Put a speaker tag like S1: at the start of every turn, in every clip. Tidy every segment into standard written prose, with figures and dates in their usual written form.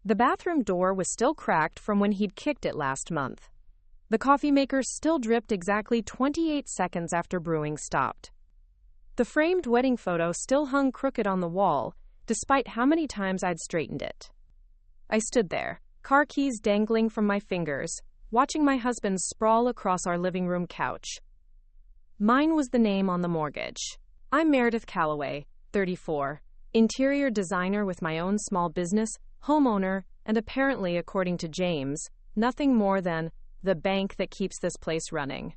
S1: The bathroom door was still cracked from when he'd kicked it last month. The coffee maker still dripped exactly 28 seconds after brewing stopped. The framed wedding photo still hung crooked on the wall, despite how many times I'd straightened it. I stood there, car keys dangling from my fingers, watching my husband sprawl across our living room couch. Mine was the name on the mortgage. I'm Meredith Calloway, 34, interior designer with my own small business, homeowner, and apparently, according to James, nothing more than the bank that keeps this place running.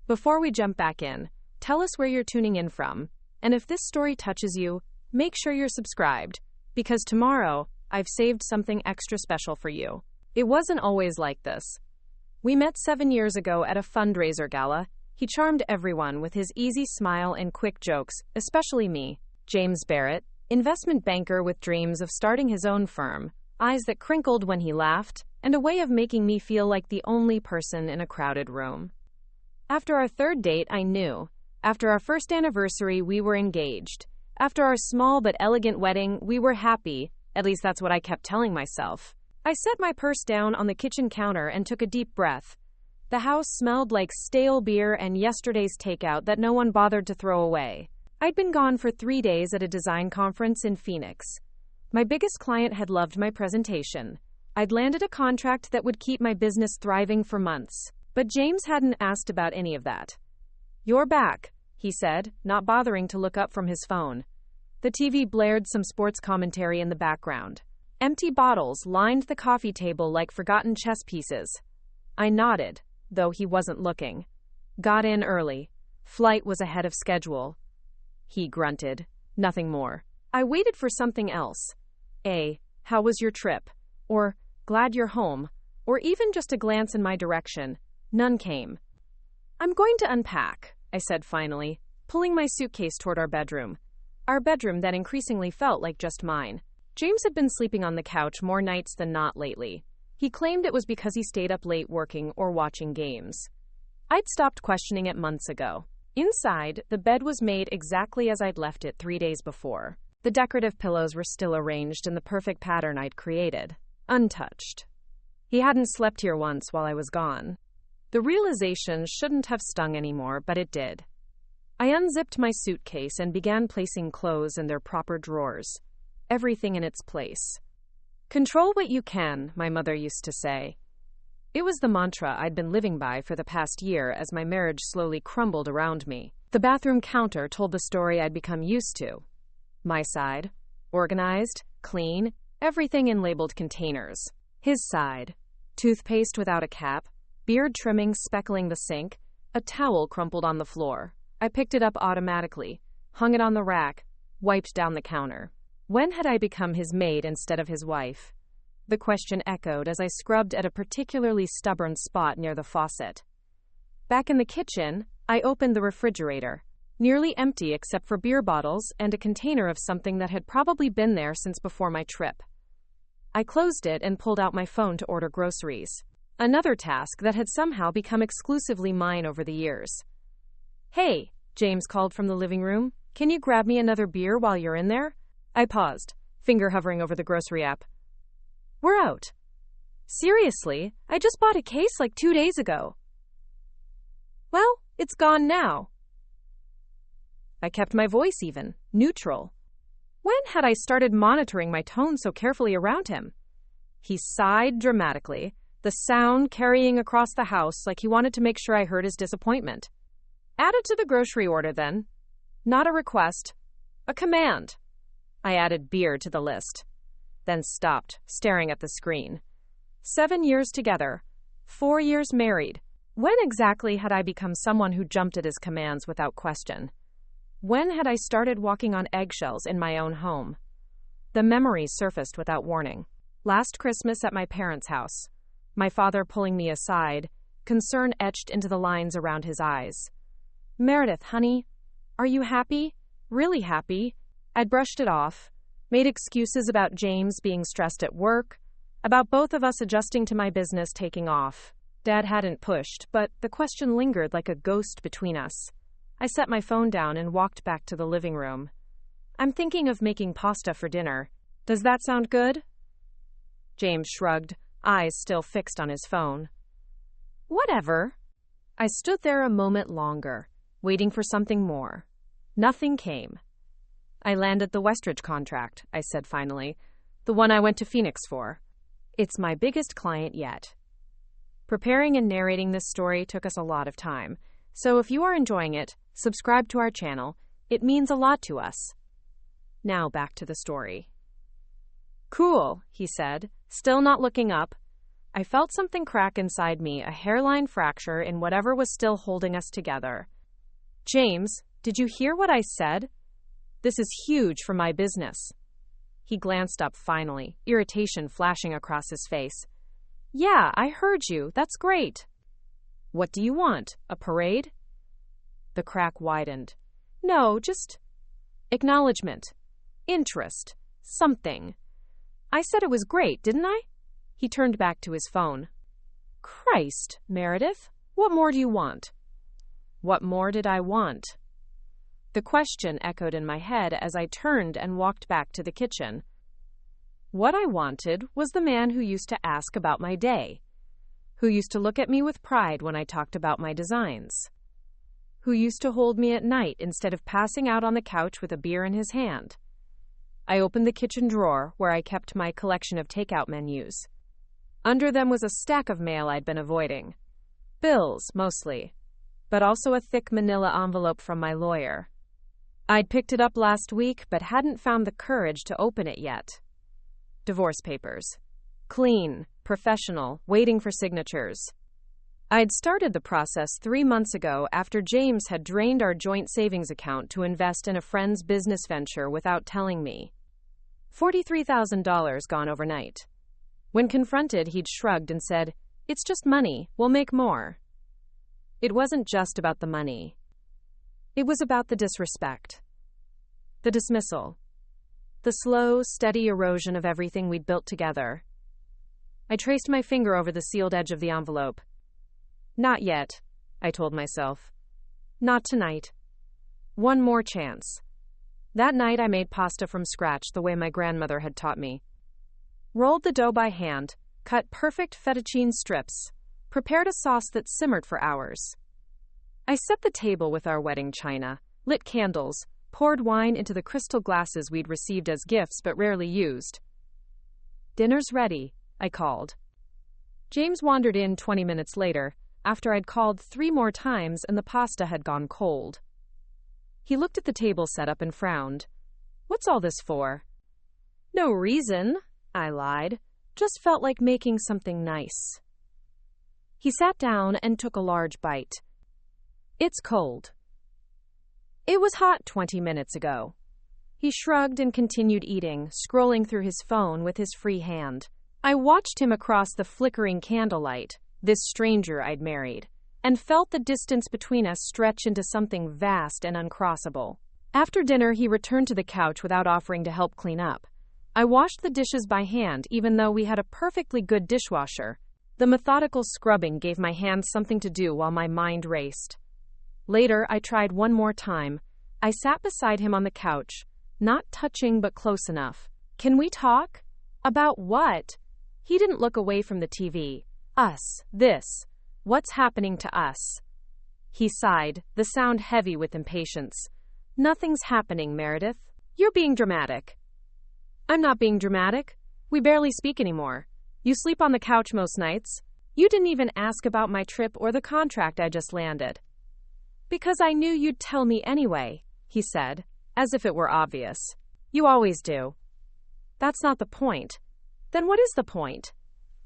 S1: Before we jump back in, tell us where you're tuning in from, and if this story touches you, make sure you're subscribed, because tomorrow, I've saved something extra special for you. It wasn't always like this. We met 7 years ago at a fundraiser gala. He charmed everyone with his easy smile and quick jokes, especially me. James Barrett, investment banker with dreams of starting his own firm, eyes that crinkled when he laughed, and a way of making me feel like the only person in a crowded room. After our third date, I knew. After our first anniversary, we were engaged. After our small but elegant wedding, we were happy. At least that's what I kept telling myself. I set my purse down on the kitchen counter and took a deep breath. The house smelled like stale beer and yesterday's takeout that no one bothered to throw away. I'd been gone for 3 days at a design conference in Phoenix. My biggest client had loved my presentation. I'd landed a contract that would keep my business thriving for months. But James hadn't asked about any of that. "You're back," he said, not bothering to look up from his phone. The TV blared some sports commentary in the background. Empty bottles lined the coffee table like forgotten chess pieces. I nodded, though he wasn't looking. "Got in early. Flight was ahead of schedule." He grunted. Nothing more. I waited for something else. How was your trip? Or, "Glad you're home." Or even just a glance in my direction. None came. "I'm going to unpack," I said finally, pulling my suitcase toward our bedroom that increasingly felt like just mine. James had been sleeping on the couch more nights than not lately. He claimed it was because he stayed up late working or watching games. I'd stopped questioning it months ago. Inside, the bed was made exactly as I'd left it 3 days before. The decorative pillows were still arranged in the perfect pattern I'd created, untouched. He hadn't slept here once while I was gone. The realization shouldn't have stung anymore, but it did. I unzipped my suitcase and began placing clothes in their proper drawers. Everything in its place. "Control what you can," my mother used to say. It was the mantra I'd been living by for the past year as my marriage slowly crumbled around me. The bathroom counter told the story I'd become used to. My side, organized, clean, everything in labeled containers. His side, toothpaste without a cap, beard trimming speckling the sink, a towel crumpled on the floor. I picked it up automatically, hung it on the rack, wiped down the counter. When had I become his maid instead of his wife? The question echoed as I scrubbed at a particularly stubborn spot near the faucet. Back in the kitchen, I opened the refrigerator, nearly empty except for beer bottles and a container of something that had probably been there since before my trip. I closed it and pulled out my phone to order groceries. Another task that had somehow become exclusively mine over the years. "Hey," James called from the living room, "can you grab me another beer while you're in there?" I paused, finger hovering over the grocery app. "We're out." "Seriously? I just bought a case like 2 days ago." "Well, it's gone now." I kept my voice even, neutral. When had I started monitoring my tone so carefully around him? He sighed dramatically, the sound carrying across the house like he wanted to make sure I heard his disappointment. "Add it to the grocery order then." Not a request, a command. I added beer to the list, then stopped, staring at the screen. 7 years together, 4 years married. When exactly had I become someone who jumped at his commands without question? When had I started walking on eggshells in my own home? The memories surfaced without warning. Last Christmas at my parents' house, my father pulling me aside, concern etched into the lines around his eyes. "Meredith, honey, are you happy? Really happy?" I'd brushed it off, made excuses about James being stressed at work, about both of us adjusting to my business taking off. Dad hadn't pushed, but the question lingered like a ghost between us. I set my phone down and walked back to the living room. "I'm thinking of making pasta for dinner. Does that sound good?" James shrugged, eyes still fixed on his phone. Whatever. I stood there a moment longer, waiting for something more. Nothing came. I landed the Westridge contract, I said finally, the one I went to Phoenix for. It's my biggest client yet. Preparing and narrating this story took us a lot of time, so if you are enjoying it, subscribe to our channel. It means a lot to us. Now back to the story. Cool, he said, still not looking up. I felt something crack inside me, a hairline fracture in whatever was still holding us together. James, did you hear what I said? This is huge for my business. He glanced up finally, irritation flashing across his face. Yeah, I heard you. That's great. What do you want? A parade? The crack widened. No, just acknowledgement. Interest. Something. I said it was great, didn't I? He turned back to his phone. Christ, Meredith, what more do you want? What more did I want? The question echoed in my head as I turned and walked back to the kitchen. What I wanted was the man who used to ask about my day, who used to look at me with pride when I talked about my designs, who used to hold me at night instead of passing out on the couch with a beer in his hand. I opened the kitchen drawer where I kept my collection of takeout menus. Under them was a stack of mail I'd been avoiding. Bills, mostly, but also a thick manila envelope from my lawyer. I'd picked it up last week, but hadn't found the courage to open it yet. Divorce papers. Clean, professional, waiting for signatures. I'd started the process 3 months ago after James had drained our joint savings account to invest in a friend's business venture without telling me. $43,000 gone overnight. When confronted, he'd shrugged and said, "It's just money, we'll make more." It wasn't just about the money. It was about the disrespect. The dismissal. The slow, steady erosion of everything we'd built together. I traced my finger over the sealed edge of the envelope. Not yet, I told myself. Not tonight. One more chance. That night I made pasta from scratch the way my grandmother had taught me. Rolled the dough by hand, cut perfect fettuccine strips, prepared a sauce that simmered for hours. I set the table with our wedding china, lit candles, poured wine into the crystal glasses we'd received as gifts but rarely used. Dinner's ready, I called. James wandered in 20 minutes later, after I'd called 3 more times and the pasta had gone cold. He looked at the table setup and frowned. What's all this for? No reason, I lied. Just felt like making something nice. He sat down and took a large bite. It's cold. It was hot 20 minutes ago. He shrugged and continued eating, scrolling through his phone with his free hand. I watched him across the flickering candlelight, this stranger I'd married, and felt the distance between us stretch into something vast and uncrossable. After dinner, he returned to the couch without offering to help clean up. I washed the dishes by hand, even though we had a perfectly good dishwasher. The methodical scrubbing gave my hands something to do while my mind raced. Later, I tried one more time. I sat beside him on the couch, not touching but close enough. Can we talk? About what? He didn't look away from the TV. Us. This. What's happening to us? He sighed, the sound heavy with impatience. Nothing's happening, Meredith. You're being dramatic. I'm not being dramatic. We barely speak anymore. You sleep on the couch most nights. You didn't even ask about my trip or the contract I just landed. Because I knew you'd tell me anyway, he said, as if it were obvious. You always do. That's not the point. Then what is the point?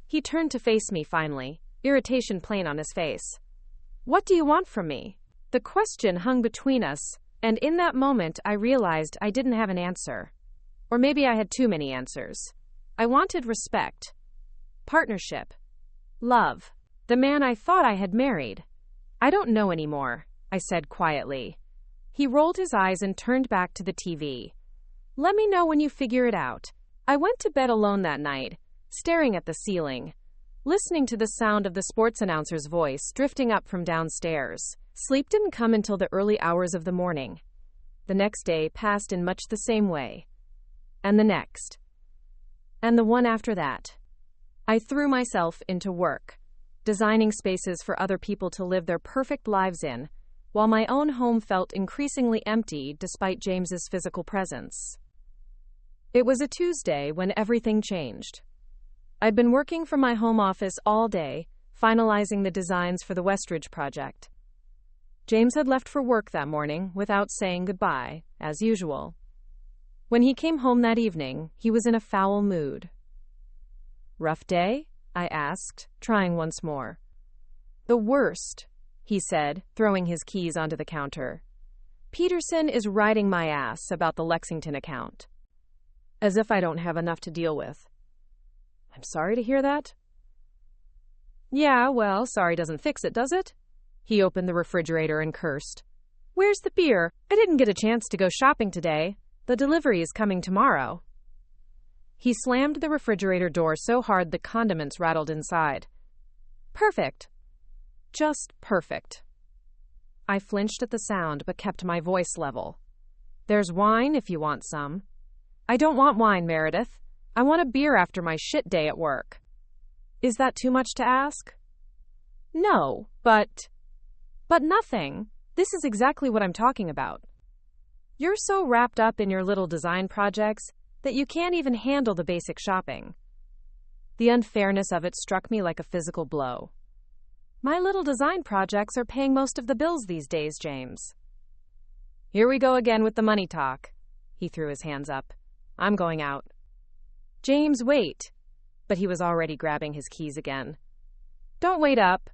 S1: He turned to face me finally, irritation plain on his face. What do you want from me? The question hung between us, and in that moment I realized I didn't have an answer. Or maybe I had too many answers. I wanted respect. Partnership. Love. The man I thought I had married. I don't know anymore, I said quietly. He rolled his eyes and turned back to the TV. Let me know when you figure it out. I went to bed alone that night, staring at the ceiling, listening to the sound of the sports announcer's voice drifting up from downstairs. Sleep didn't come until the early hours of the morning. The next day passed in much the same way. And the next. And the one after that. I threw myself into work, designing spaces for other people to live their perfect lives in, while my own home felt increasingly empty despite James's physical presence. It was a Tuesday when everything changed. I'd been working from my home office all day, finalizing the designs for the Westridge project. James had left for work that morning without saying goodbye, as usual. When he came home that evening, he was in a foul mood. "Rough day?" I asked, trying once more. "The worst," he said, throwing his keys onto the counter. "Peterson is riding my ass about the Lexington account. As if I don't have enough to deal with." "I'm sorry to hear that." "Yeah, well, sorry doesn't fix it, does it?" He opened the refrigerator and cursed. "Where's the beer? I didn't get a chance to go shopping today. The delivery is coming tomorrow." He slammed the refrigerator door so hard the condiments rattled inside. "Perfect. Just perfect." I flinched at the sound but kept my voice level. "There's wine if you want some." "I don't want wine, Meredith. I want a beer after my shit day at work." "Is that too much to ask?" "No, but nothing. This is exactly what I'm talking about. You're so wrapped up in your little design projects that you can't even handle the basic shopping." The unfairness of it struck me like a physical blow. "My little design projects are paying most of the bills these days, James." "Here we go again with the money talk." He threw his hands up. "I'm going out." "James, wait." But he was already grabbing his keys again. "Don't wait up."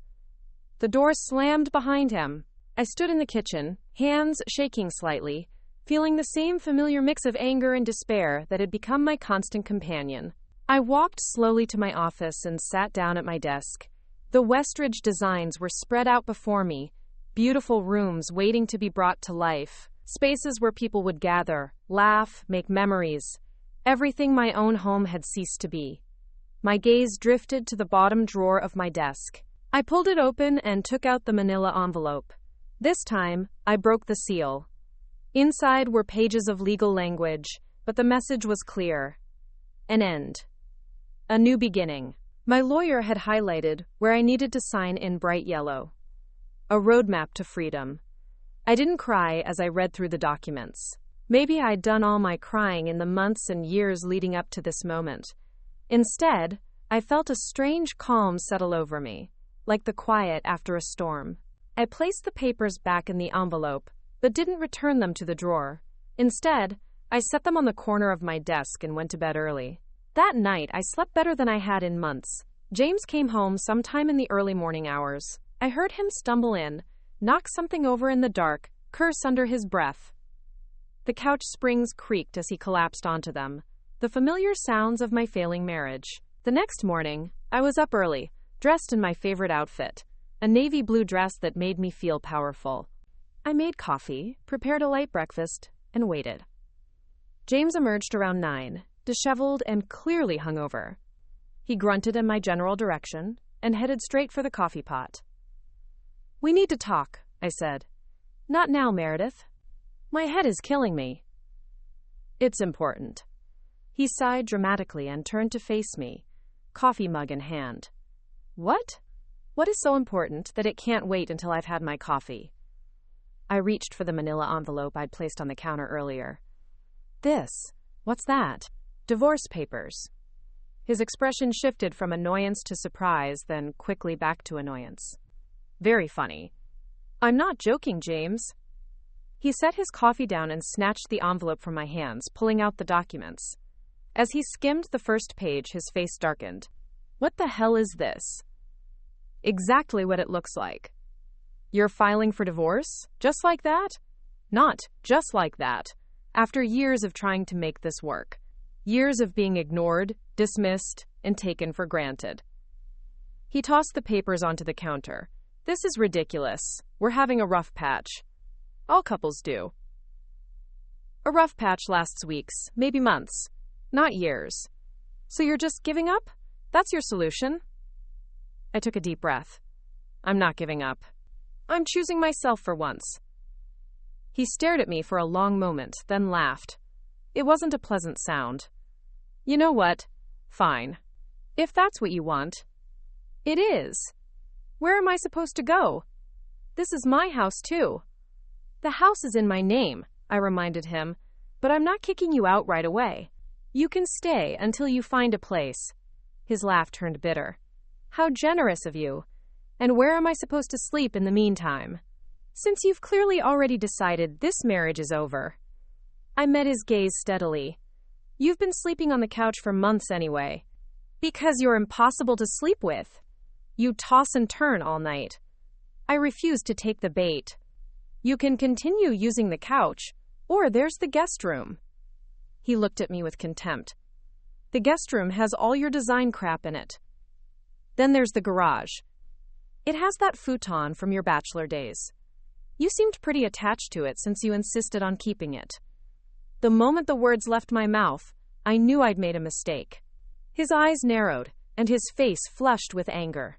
S1: The door slammed behind him. I stood in the kitchen, hands shaking slightly, feeling the same familiar mix of anger and despair that had become my constant companion. I walked slowly to my office and sat down at my desk. The Westridge designs were spread out before me, beautiful rooms waiting to be brought to life, spaces where people would gather, laugh, make memories, everything my own home had ceased to be. My gaze drifted to the bottom drawer of my desk. I pulled it open and took out the manila envelope. This time, I broke the seal. Inside were pages of legal language, but the message was clear. An end. A new beginning. My lawyer had highlighted where I needed to sign in bright yellow. A roadmap to freedom. I didn't cry as I read through the documents. Maybe I'd done all my crying in the months and years leading up to this moment. Instead, I felt a strange calm settle over me, like the quiet after a storm. I placed the papers back in the envelope, but didn't return them to the drawer. Instead, I set them on the corner of my desk and went to bed early. That night, I slept better than I had in months. James came home sometime in the early morning hours. I heard him stumble in, knock something over in the dark, curse under his breath. The couch springs creaked as he collapsed onto them, the familiar sounds of my failing marriage. The next morning, I was up early, dressed in my favorite outfit, a navy blue dress that made me feel powerful. I made coffee, prepared a light breakfast, and waited. James emerged around 9, disheveled and clearly hungover. He grunted in my general direction and headed straight for the coffee pot. "We need to talk," I said. "Not now, Meredith. My head is killing me." "It's important." He sighed dramatically and turned to face me, coffee mug in hand. "What? What is so important that it can't wait until I've had my coffee?" I reached for the manila envelope I'd placed on the counter earlier. "This. What's that?" "Divorce papers." His expression shifted from annoyance to surprise, then quickly back to annoyance. "Very funny." "I'm not joking, James." He set his coffee down and snatched the envelope from my hands, pulling out the documents. As he skimmed the first page, his face darkened. "What the hell is this?" "Exactly what it looks like." "You're filing for divorce? Just like that?" "Not just like that. After years of trying to make this work. Years of being ignored, dismissed, and taken for granted." He tossed the papers onto the counter. "This is ridiculous. We're having a rough patch. All couples do. A rough patch lasts weeks, maybe months, not years. So you're just giving up? That's your solution?" I took a deep breath. "I'm not giving up. I'm choosing myself for once." He stared at me for a long moment, then laughed. It wasn't a pleasant sound. "You know what? Fine. If that's what you want. It is. Where am I supposed to go? This is my house, too. The house is in my name, I reminded him, but I'm not kicking you out right away. You can stay until you find a place. His laugh turned bitter. How generous of you. And where am I supposed to sleep in the meantime? Since you've clearly already decided this marriage is over. I met his gaze steadily. You've been sleeping on the couch for months anyway. Because you're impossible to sleep with. You toss and turn all night. I refuse to take the bait. You can continue using the couch, or there's the guest room. He looked at me with contempt. The guest room has all your design crap in it. Then there's the garage. It has that futon from your bachelor days. You seemed pretty attached to it since you insisted on keeping it. The moment the words left my mouth, I knew I'd made a mistake. His eyes narrowed, and his face flushed with anger.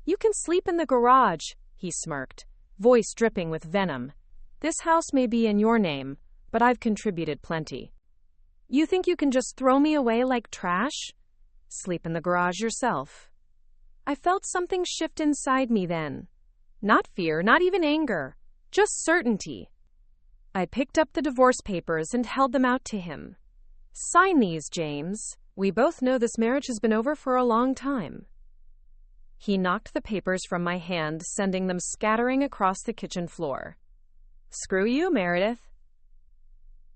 S1: You can sleep in the garage, he smirked, voice dripping with venom. This house may be in your name, but I've contributed plenty. You think you can just throw me away like trash? Sleep in the garage yourself. I felt something shift inside me then. Not fear, not even anger, just certainty. I picked up the divorce papers and held them out to him. Sign these, James. We both know this marriage has been over for a long time. He knocked the papers from my hand, sending them scattering across the kitchen floor. Screw you, Meredith.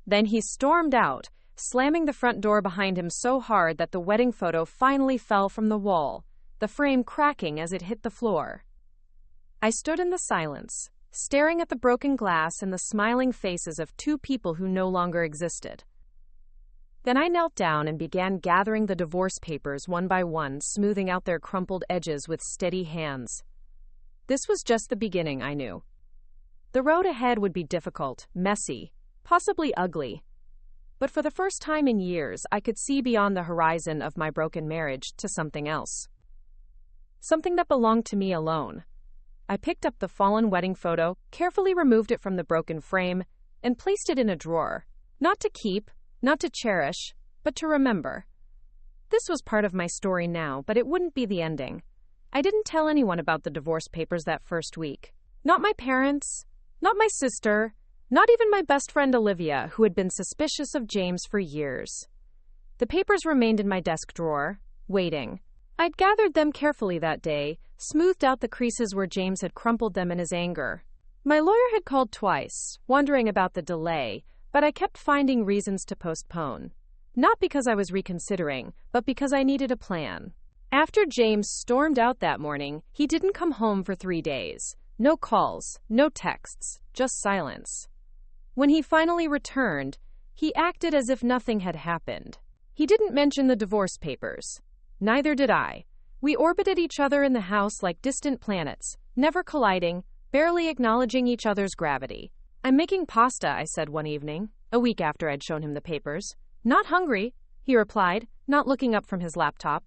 S1: Then he stormed out, slamming the front door behind him so hard that the wedding photo finally fell from the wall, the frame cracking as it hit the floor. I stood in the silence, staring at the broken glass and the smiling faces of two people who no longer existed. Then I knelt down and began gathering the divorce papers one by one, smoothing out their crumpled edges with steady hands. This was just the beginning, I knew. The road ahead would be difficult, messy, possibly ugly. But for the first time in years, I could see beyond the horizon of my broken marriage to something else. Something that belonged to me alone. I picked up the fallen wedding photo, carefully removed it from the broken frame, and placed it in a drawer. Not to keep, not to cherish, but to remember. This was part of my story now, but it wouldn't be the ending. I didn't tell anyone about the divorce papers that first week. Not my parents, not my sister, not even my best friend Olivia, who had been suspicious of James for years. The papers remained in my desk drawer, waiting. I'd gathered them carefully that day, smoothed out the creases where James had crumpled them in his anger. My lawyer had called twice, wondering about the delay, but I kept finding reasons to postpone. Not because I was reconsidering, but because I needed a plan. After James stormed out that morning, he didn't come home for 3 days. No calls, no texts, just silence. When he finally returned, he acted as if nothing had happened. He didn't mention the divorce papers. Neither did I. We orbited each other in the house like distant planets, never colliding, barely acknowledging each other's gravity. I'm making pasta, I said one evening, a week after I'd shown him the papers. Not hungry, he replied, not looking up from his laptop.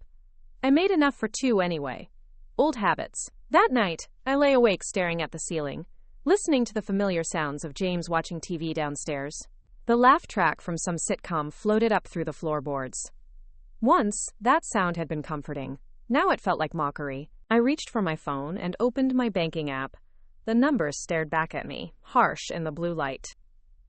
S1: I made enough for 2 anyway. Old habits. That night, I lay awake staring at the ceiling, listening to the familiar sounds of James watching TV downstairs. The laugh track from some sitcom floated up through the floorboards. Once, that sound had been comforting. Now it felt like mockery. I reached for my phone and opened my banking app. The numbers stared back at me, harsh in the blue light.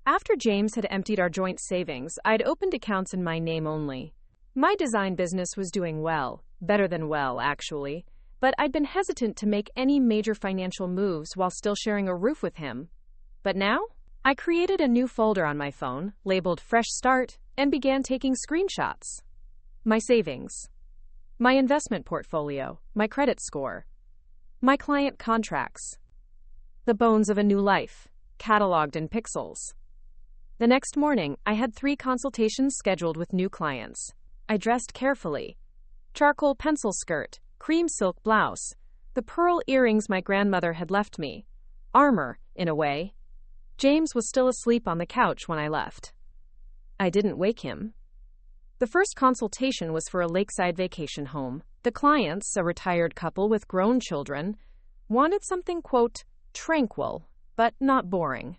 S1: After James had emptied our joint savings, I'd opened accounts in my name only. My design business was doing well, better than well, actually, but I'd been hesitant to make any major financial moves while still sharing a roof with him. But now, I created a new folder on my phone, labeled Fresh Start, and began taking screenshots. My savings, my investment portfolio, my credit score, my client contracts, the bones of a new life, cataloged in pixels. The next morning, I had 3 consultations scheduled with new clients. I dressed carefully. Charcoal pencil skirt, cream silk blouse, the pearl earrings my grandmother had left me. Armor, in a way. James was still asleep on the couch when I left. I didn't wake him. The first consultation was for a lakeside vacation home. The clients, a retired couple with grown children, wanted something, quote, tranquil, but not boring.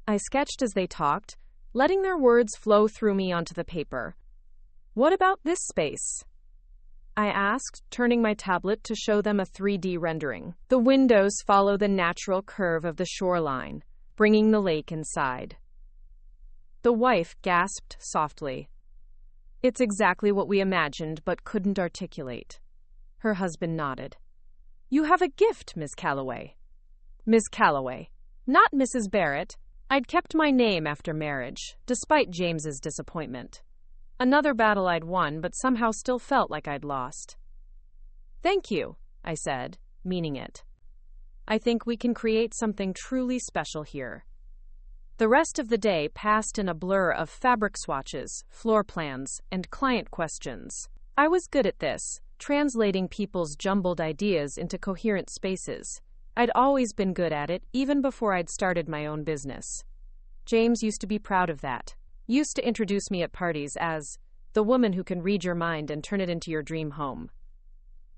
S1: I sketched as they talked, letting their words flow through me onto the paper. What about this space? I asked, turning my tablet to show them a 3D rendering. The windows follow the natural curve of the shoreline, bringing the lake inside. The wife gasped softly. It's exactly what we imagined but couldn't articulate. Her husband nodded. You have a gift, Miss Calloway. Miss Calloway, not Mrs. Barrett. I'd kept my name after marriage, despite James's disappointment. Another battle I'd won, but somehow still felt like I'd lost. Thank you, I said, meaning it. I think we can create something truly special here. The rest of the day passed in a blur of fabric swatches, floor plans, and client questions. I was good at this, translating people's jumbled ideas into coherent spaces. I'd always been good at it, even before I'd started my own business. James used to be proud of that. Used to introduce me at parties as the woman who can read your mind and turn it into your dream home.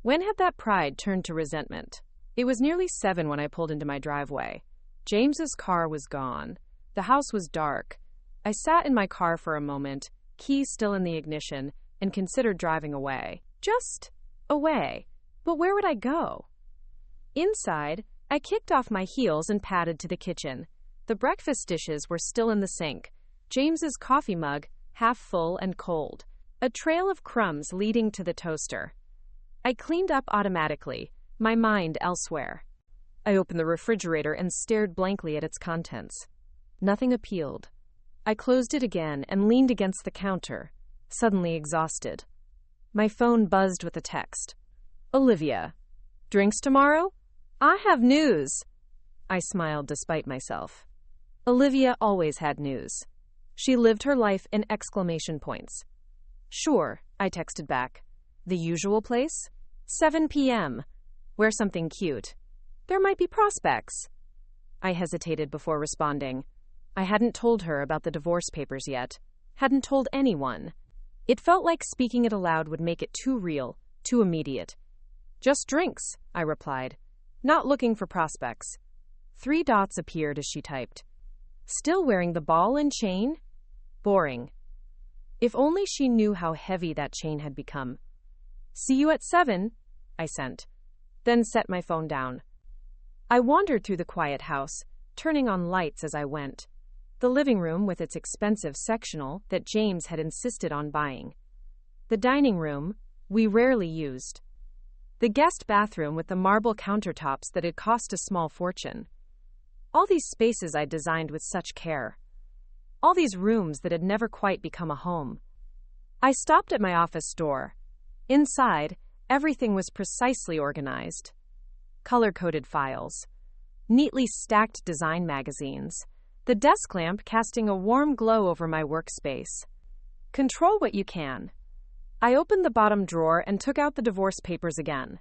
S1: When had that pride turned to resentment? It was nearly 7 when I pulled into my driveway. James's car was gone. The house was dark. I sat in my car for a moment, keys still in the ignition, and considered driving away. Just away. But where would I go? Inside, I kicked off my heels and padded to the kitchen. The breakfast dishes were still in the sink. James's coffee mug, half full and cold. A trail of crumbs leading to the toaster. I cleaned up automatically, my mind elsewhere. I opened the refrigerator and stared blankly at its contents. Nothing appealed. I closed it again and leaned against the counter, suddenly exhausted. My phone buzzed with a text. Olivia. Drinks tomorrow? I have news. I smiled despite myself. Olivia always had news. She lived her life in exclamation points. Sure, I texted back. The usual place? 7 p.m. Wear something cute. There might be prospects. I hesitated before responding. I hadn't told her about the divorce papers yet. Hadn't told anyone. It felt like speaking it aloud would make it too real, too immediate. Just drinks, I replied. Not looking for prospects. 3 dots appeared as she typed. Still wearing the ball and chain? Boring. If only she knew how heavy that chain had become. See you at 7, I sent. Then set my phone down. I wandered through the quiet house, turning on lights as I went. The living room with its expensive sectional that James had insisted on buying. The dining room, we rarely used. The guest bathroom with the marble countertops that had cost a small fortune. All these spaces I designed with such care. All these rooms that had never quite become a home. I stopped at my office door. Inside, everything was precisely organized. Color-coded files. Neatly stacked design magazines. The desk lamp casting a warm glow over my workspace. Control what you can. I opened the bottom drawer and took out the divorce papers again.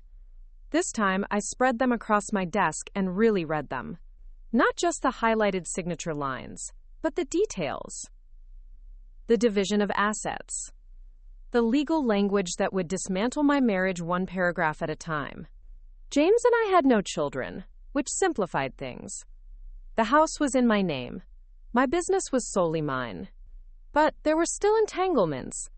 S1: This time, I spread them across my desk and really read them. Not just the highlighted signature lines, but the details. The division of assets. The legal language that would dismantle my marriage 1 paragraph at a time. James and I had no children, which simplified things. The house was in my name. My business was solely mine. But there were still entanglements.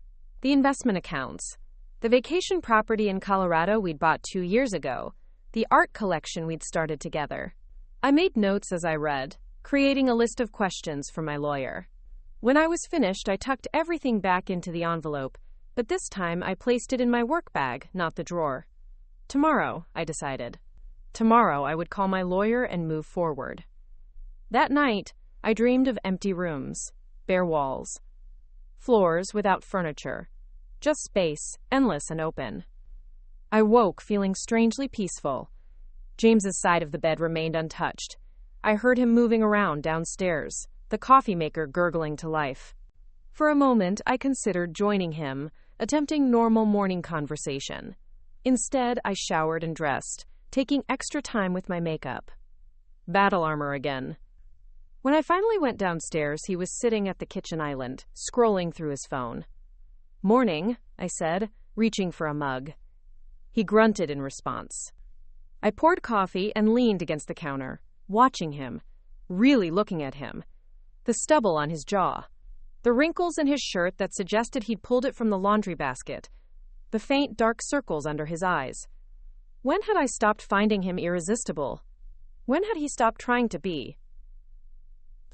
S1: The investment accounts. The vacation property in Colorado we'd bought 2 years ago. The art collection we'd started together. I made notes as I read, creating a list of questions for my lawyer. When I was finished, I tucked everything back into the envelope, but this time I placed it in my work bag, not the drawer. Tomorrow, I decided. Tomorrow I would call my lawyer and move forward. That night, I dreamed of empty rooms, bare walls, floors without furniture, just space, endless and open. I woke feeling strangely peaceful. James's side of the bed remained untouched. I heard him moving around downstairs, the coffee maker gurgling to life. For a moment, I considered joining him, attempting normal morning conversation. Instead, I showered and dressed, taking extra time with my makeup. Battle armor again. When I finally went downstairs, he was sitting at the kitchen island, scrolling through his phone. Morning, I said, reaching for a mug. He grunted in response. I poured coffee and leaned against the counter, watching him, really looking at him. The stubble on his jaw. The wrinkles in his shirt that suggested he'd pulled it from the laundry basket. the faint dark circles under his eyes. When had I stopped finding him irresistible? When had he stopped trying to be?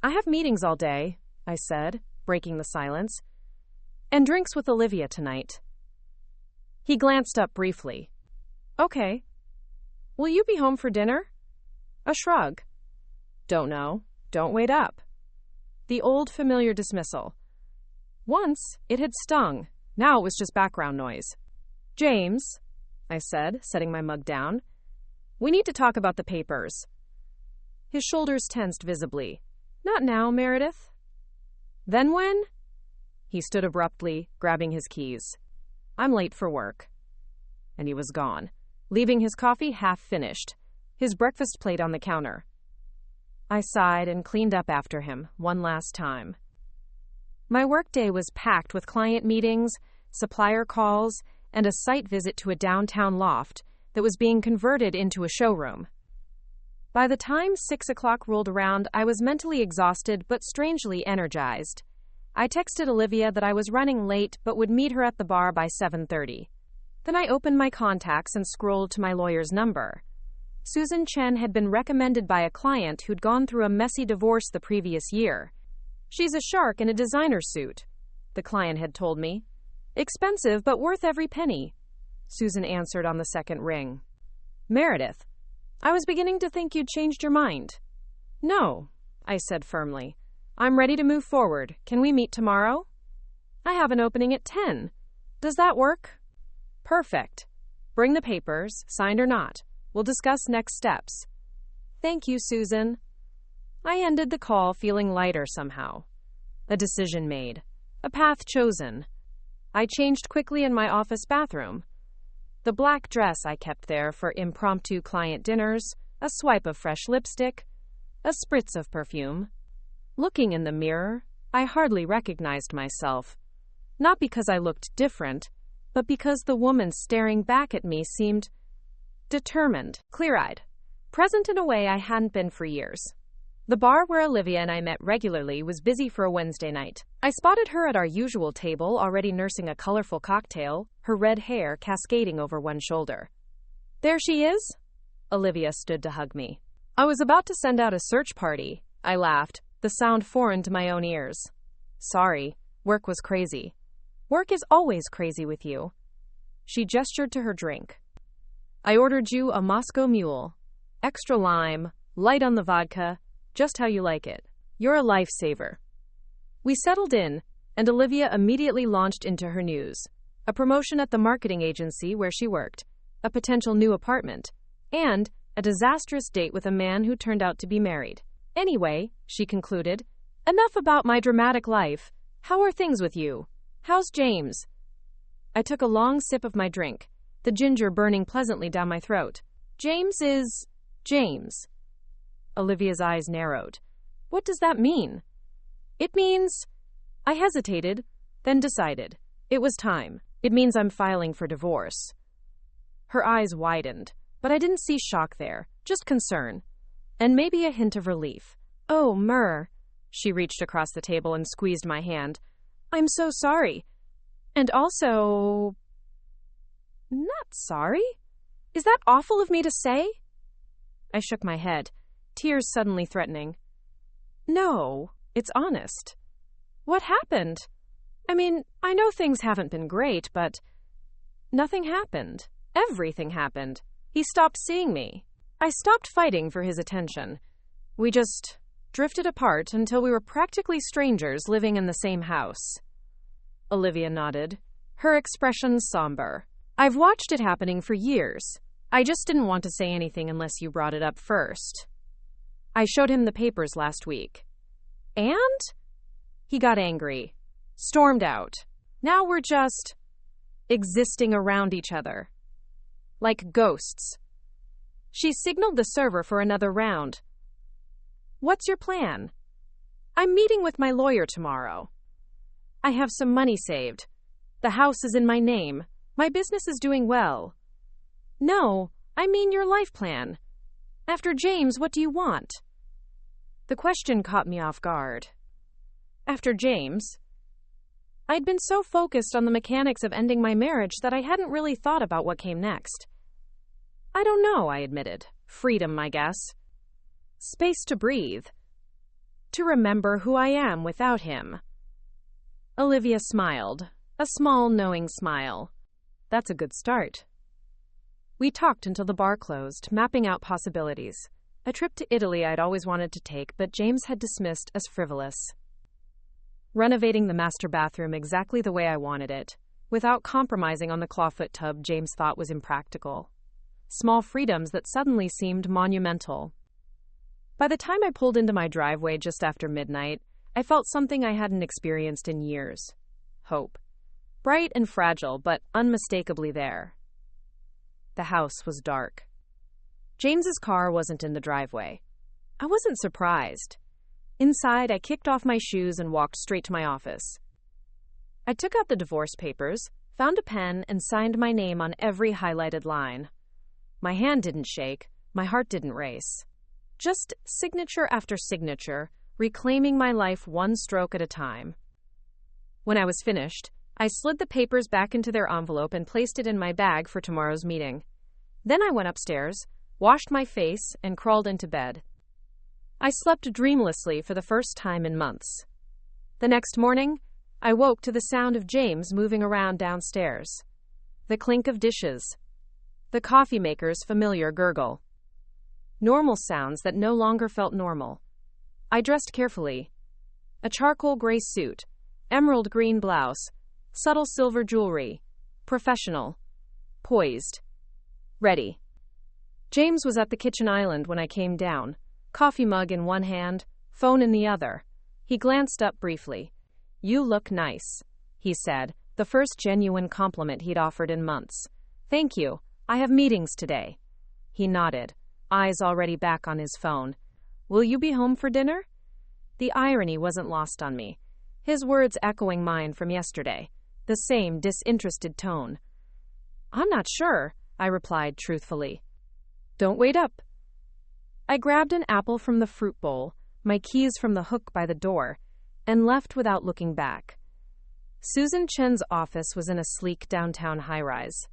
S1: "I have meetings all day," I said, breaking the silence, "and drinks with Olivia tonight." He glanced up briefly. "Okay. Will you be home for dinner?" A shrug. "Don't know. Don't wait up." The old familiar dismissal. Once, it had stung. Now it was just background noise. "James," I said, setting my mug down, "we need to talk about the papers." His shoulders tensed visibly. "Not now, Meredith." "Then when?" He stood abruptly, grabbing his keys. "I'm late for work." And he was gone, leaving his coffee half finished, his breakfast plate on the counter. I sighed and cleaned up after him one last time. My workday was packed with client meetings, supplier calls, and a site visit to a downtown loft that was being converted into a showroom. By the time 6 o'clock rolled around, I was mentally exhausted but strangely energized. I texted Olivia that I was running late but would meet her at the bar by 7:30. Then I opened my contacts and scrolled to my lawyer's number. Susan Chen had been recommended by a client who'd gone through a messy divorce the previous year. "She's a shark in a designer suit," the client had told me. "Expensive, but worth every penny." Susan answered on the second ring. "Meredith, I was beginning to think you'd changed your mind." "No," I said firmly. "I'm ready to move forward. Can we meet tomorrow?" "I have an opening at 10. Does that work?" "Perfect. Bring the papers, signed or not. We'll discuss next steps." "Thank you, Susan." I ended the call feeling lighter somehow. A decision made. A path chosen. I changed quickly in my office bathroom. The black dress I kept there for impromptu client dinners, a swipe of fresh lipstick, a spritz of perfume. Looking in the mirror, I hardly recognized myself. Not because I looked different, but because the woman staring back at me seemed determined, clear-eyed, present in a way I hadn't been for years. The bar where Olivia and I met regularly was busy for a Wednesday night. I spotted her at our usual table, already nursing a colorful cocktail, her red hair cascading over one shoulder. "There she is?" Olivia stood to hug me. "I was about to send out a search party," I laughed, the sound foreign to my own ears. "Sorry, work was crazy." "Work is always crazy with you." She gestured to her drink. "I ordered you a Moscow Mule. Extra lime, light on the vodka, just how you like it. You're a lifesaver." We settled in, and Olivia immediately launched into her news. A promotion at the marketing agency where she worked, a potential new apartment, and a disastrous date with a man who turned out to be married. "Anyway," she concluded, "enough about my dramatic life. How are things with you? How's James?" I took a long sip of my drink, the ginger burning pleasantly down my throat. "James is James." Olivia's eyes narrowed. "What does that mean?" "It means..." I hesitated, then decided. It was time. "It means I'm filing for divorce." Her eyes widened, but I didn't see shock there, just concern. And maybe a hint of relief. "Oh, Mer." She reached across the table and squeezed my hand. "I'm so sorry. And also..." "Not sorry? Is that awful of me to say?" I shook my head, tears suddenly threatening. "No, it's honest." "What happened? I mean, I know things haven't been great, but..." "Nothing happened. Everything happened. He stopped seeing me. I stopped fighting for his attention. We just drifted apart until we were practically strangers living in the same house." Olivia nodded, her expression somber. "I've watched it happening for years. I just didn't want to say anything unless you brought it up first. I showed him the papers last week." "And?" He got angry, stormed out. "Now we're just existing around each other. Like ghosts." She signaled the server for another round. "What's your plan?" "I'm meeting with my lawyer tomorrow. I have some money saved. The house is in my name. My business is doing well." "No, I mean your life plan. After James, what do you want?" The question caught me off guard. "After James?" I'd been so focused on the mechanics of ending my marriage that I hadn't really thought about what came next. I don't know, I admitted. Freedom, I guess. Space to breathe. To remember who I am without him. Olivia smiled, a small, knowing smile. That's a good start. We talked until the bar closed, mapping out possibilities. A trip to Italy I'd always wanted to take, but James had dismissed as frivolous. Renovating the master bathroom exactly the way I wanted it, without compromising on the clawfoot tub James thought was impractical. Small freedoms that suddenly seemed monumental. By the time I pulled into my driveway just after midnight, I felt something I hadn't experienced in years. Hope. Bright and fragile, but unmistakably there. The house was dark. James's car wasn't in the driveway. I wasn't surprised. Inside, I kicked off my shoes and walked straight to my office. I took out the divorce papers, found a pen, and signed my name on every highlighted line. My hand didn't shake, my heart didn't race. Just signature after signature, reclaiming my life one stroke at a time. When I was finished, I slid the papers back into their envelope and placed it in my bag for tomorrow's meeting. Then I went upstairs, washed my face, and crawled into bed. I slept dreamlessly for the first time in months. The next morning, I woke to the sound of James moving around downstairs. The clink of dishes. The coffee maker's familiar gurgle. Normal sounds that no longer felt normal. I dressed carefully. A charcoal gray suit, emerald green blouse, subtle silver jewelry. Professional. Poised. Ready. James was at the kitchen island when I came down, coffee mug in one hand, phone in the other. He glanced up briefly. "You look nice," he said, the first genuine compliment he'd offered in months. "Thank you. I have meetings today." He nodded, eyes already back on his phone. "Will you be home for dinner?" The irony wasn't lost on me, his words echoing mine from yesterday, the same disinterested tone. "I'm not sure," I replied truthfully. "Don't wait up." I grabbed an apple from the fruit bowl, my keys from the hook by the door, and left without looking back. Susan Chen's office was in a sleek downtown high-rise.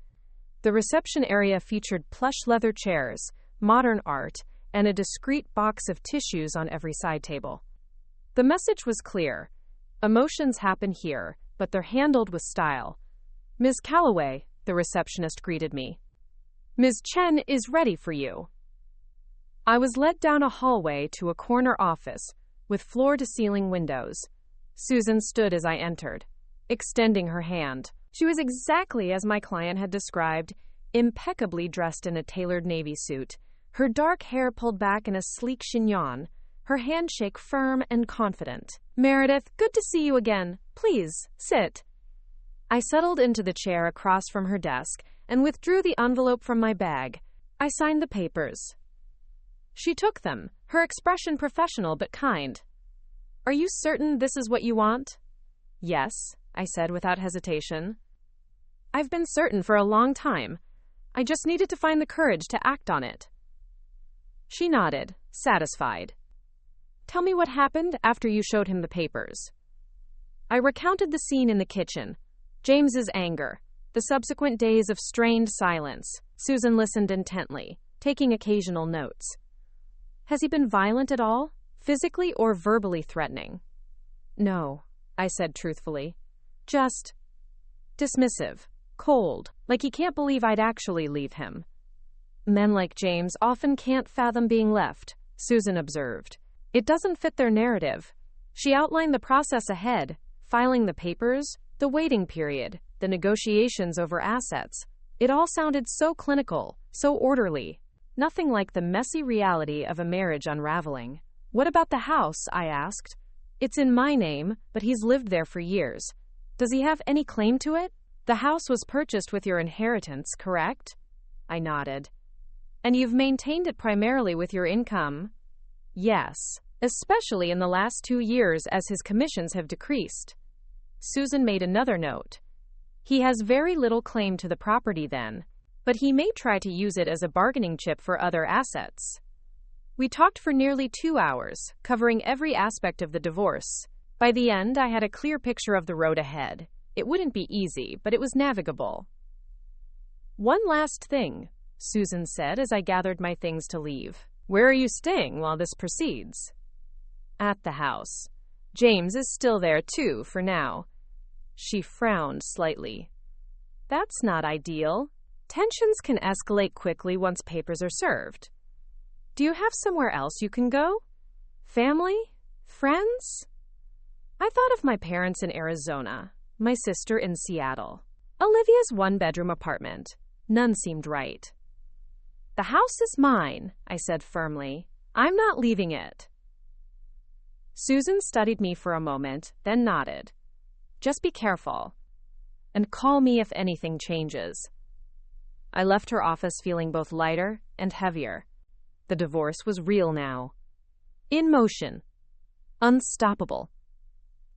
S1: The reception area featured plush leather chairs, modern art, and a discreet box of tissues on every side table. The message was clear. Emotions happen here, but they're handled with style. "Ms. Calloway," the receptionist greeted me. "Ms. Chen is ready for you." I was led down a hallway to a corner office with floor-to-ceiling windows. Susan stood as I entered, extending her hand. She was exactly as my client had described, impeccably dressed in a tailored navy suit, her dark hair pulled back in a sleek chignon, her handshake firm and confident. "Meredith, good to see you again. Please, sit." I settled into the chair across from her desk and withdrew the envelope from my bag. I signed the papers. She took them, her expression professional but kind. "Are you certain this is what you want?" "Yes," I said without hesitation. "I've been certain for a long time. I just needed to find the courage to act on it." She nodded, satisfied. "Tell me what happened after you showed him the papers." I recounted the scene in the kitchen, James's anger, the subsequent days of strained silence. Susan listened intently, taking occasional notes. "Has he been violent at all? Physically or verbally threatening?" "No," I said truthfully. "Just dismissive, cold, like he can't believe I'd actually leave him." "Men like James often can't fathom being left," Susan observed. "It doesn't fit their narrative." She outlined the process ahead, filing the papers, the waiting period, the negotiations over assets. It all sounded so clinical, so orderly. Nothing like the messy reality of a marriage unraveling. "What about the house?" I asked. "It's in my name, but he's lived there for years. Does he have any claim to it?" "The house was purchased with your inheritance, correct?" I nodded. "And you've maintained it primarily with your income?" "Yes, especially in the last 2 years as his commissions have decreased." Susan made another note. "He has very little claim to the property then, but he may try to use it as a bargaining chip for other assets." We talked for nearly 2 hours, covering every aspect of the divorce. By the end, I had a clear picture of the road ahead. It wouldn't be easy, but it was navigable. "One last thing," Susan said as I gathered my things to leave. "Where are you staying while this proceeds?" "At the house. James is still there, too, for now." She frowned slightly. "That's not ideal. Tensions can escalate quickly once papers are served. Do you have somewhere else you can go? Family? Friends?" I thought of my parents in Arizona, my sister in Seattle, Olivia's one-bedroom apartment. None seemed right. "The house is mine," I said firmly. "I'm not leaving it." Susan studied me for a moment, then nodded. "Just be careful. And call me if anything changes." I left her office feeling both lighter and heavier. The divorce was real now. In motion. Unstoppable.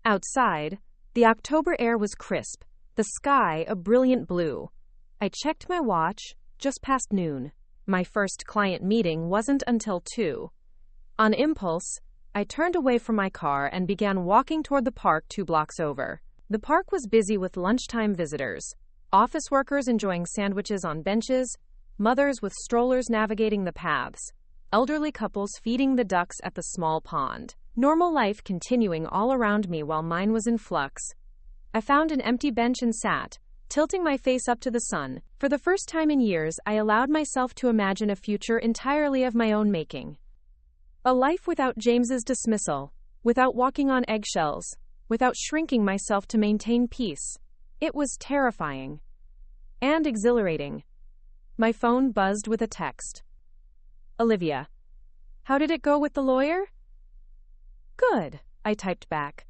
S1: Outside, the October air was crisp, the sky a brilliant blue. I checked my watch, just past noon. My first client meeting wasn't until 2. On impulse, I turned away from my car and began walking toward the park 2 blocks over. The park was busy with lunchtime visitors, office workers enjoying sandwiches on benches, mothers with strollers navigating the paths, elderly couples feeding the ducks at the small pond. Normal life continuing all around me while mine was in flux. I found an empty bench and sat, tilting my face up to the sun. For the first time in years, I allowed myself to imagine a future entirely of my own making. A life without James's dismissal, without walking on eggshells, without shrinking myself to maintain peace. It was terrifying. And exhilarating. My phone buzzed with a text. "Olivia. How did it go with the lawyer?" "Good," I typed back.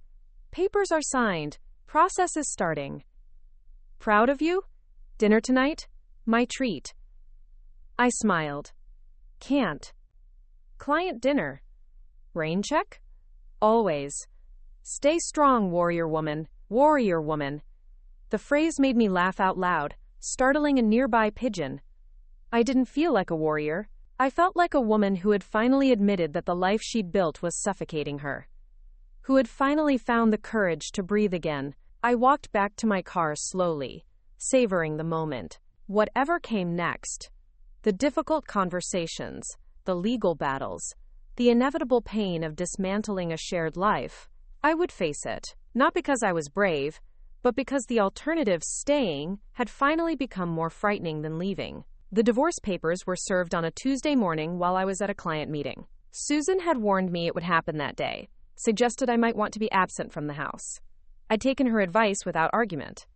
S1: "Papers are signed. Process is starting." "Proud of you? Dinner tonight? My treat." I smiled. "Can't." "Client dinner. Rain check?" "Always. Stay strong, warrior woman, warrior woman." The phrase made me laugh out loud, startling a nearby pigeon. I didn't feel like a warrior. I felt like a woman who had finally admitted that the life she'd built was suffocating her. Who had finally found the courage to breathe again. I walked back to my car slowly, savoring the moment. Whatever came next, the difficult conversations, the legal battles, the inevitable pain of dismantling a shared life, I would face it. Not because I was brave, but because the alternative, staying, had finally become more frightening than leaving. The divorce papers were served on a Tuesday morning while I was at a client meeting. Susan had warned me it would happen that day, suggested I might want to be absent from the house. I'd taken her advice without argument.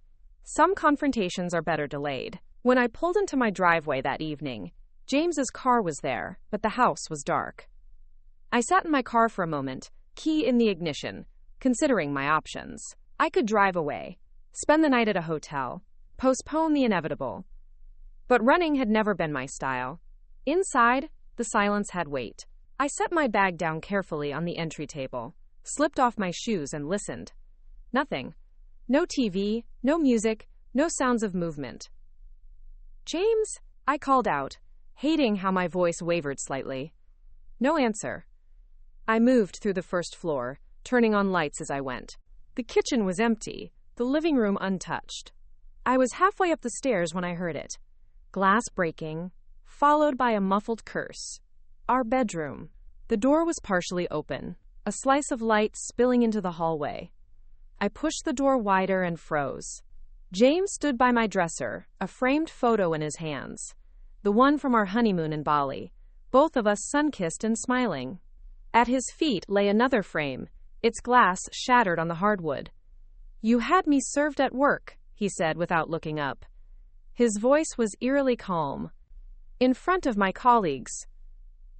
S1: Some confrontations are better delayed. When I pulled into my driveway that evening, James's car was there, but the house was dark. I sat in my car for a moment, key in the ignition, considering my options. I could drive away, spend the night at a hotel, postpone the inevitable. But running had never been my style. Inside, the silence had weight. I set my bag down carefully on the entry table, slipped off my shoes and listened. Nothing. No TV, no music, no sounds of movement. "James?" I called out, hating how my voice wavered slightly. No answer. I moved through the first floor, turning on lights as I went. The kitchen was empty, the living room untouched. I was halfway up the stairs when I heard it. Glass breaking, followed by a muffled curse. Our bedroom. The door was partially open, a slice of light spilling into the hallway. I pushed the door wider and froze. James stood by my dresser, a framed photo in his hands. The one from our honeymoon in Bali, both of us sun-kissed and smiling. At his feet lay another frame, its glass shattered on the hardwood. "You had me served at work," he said without looking up. His voice was eerily calm. In front of my colleagues.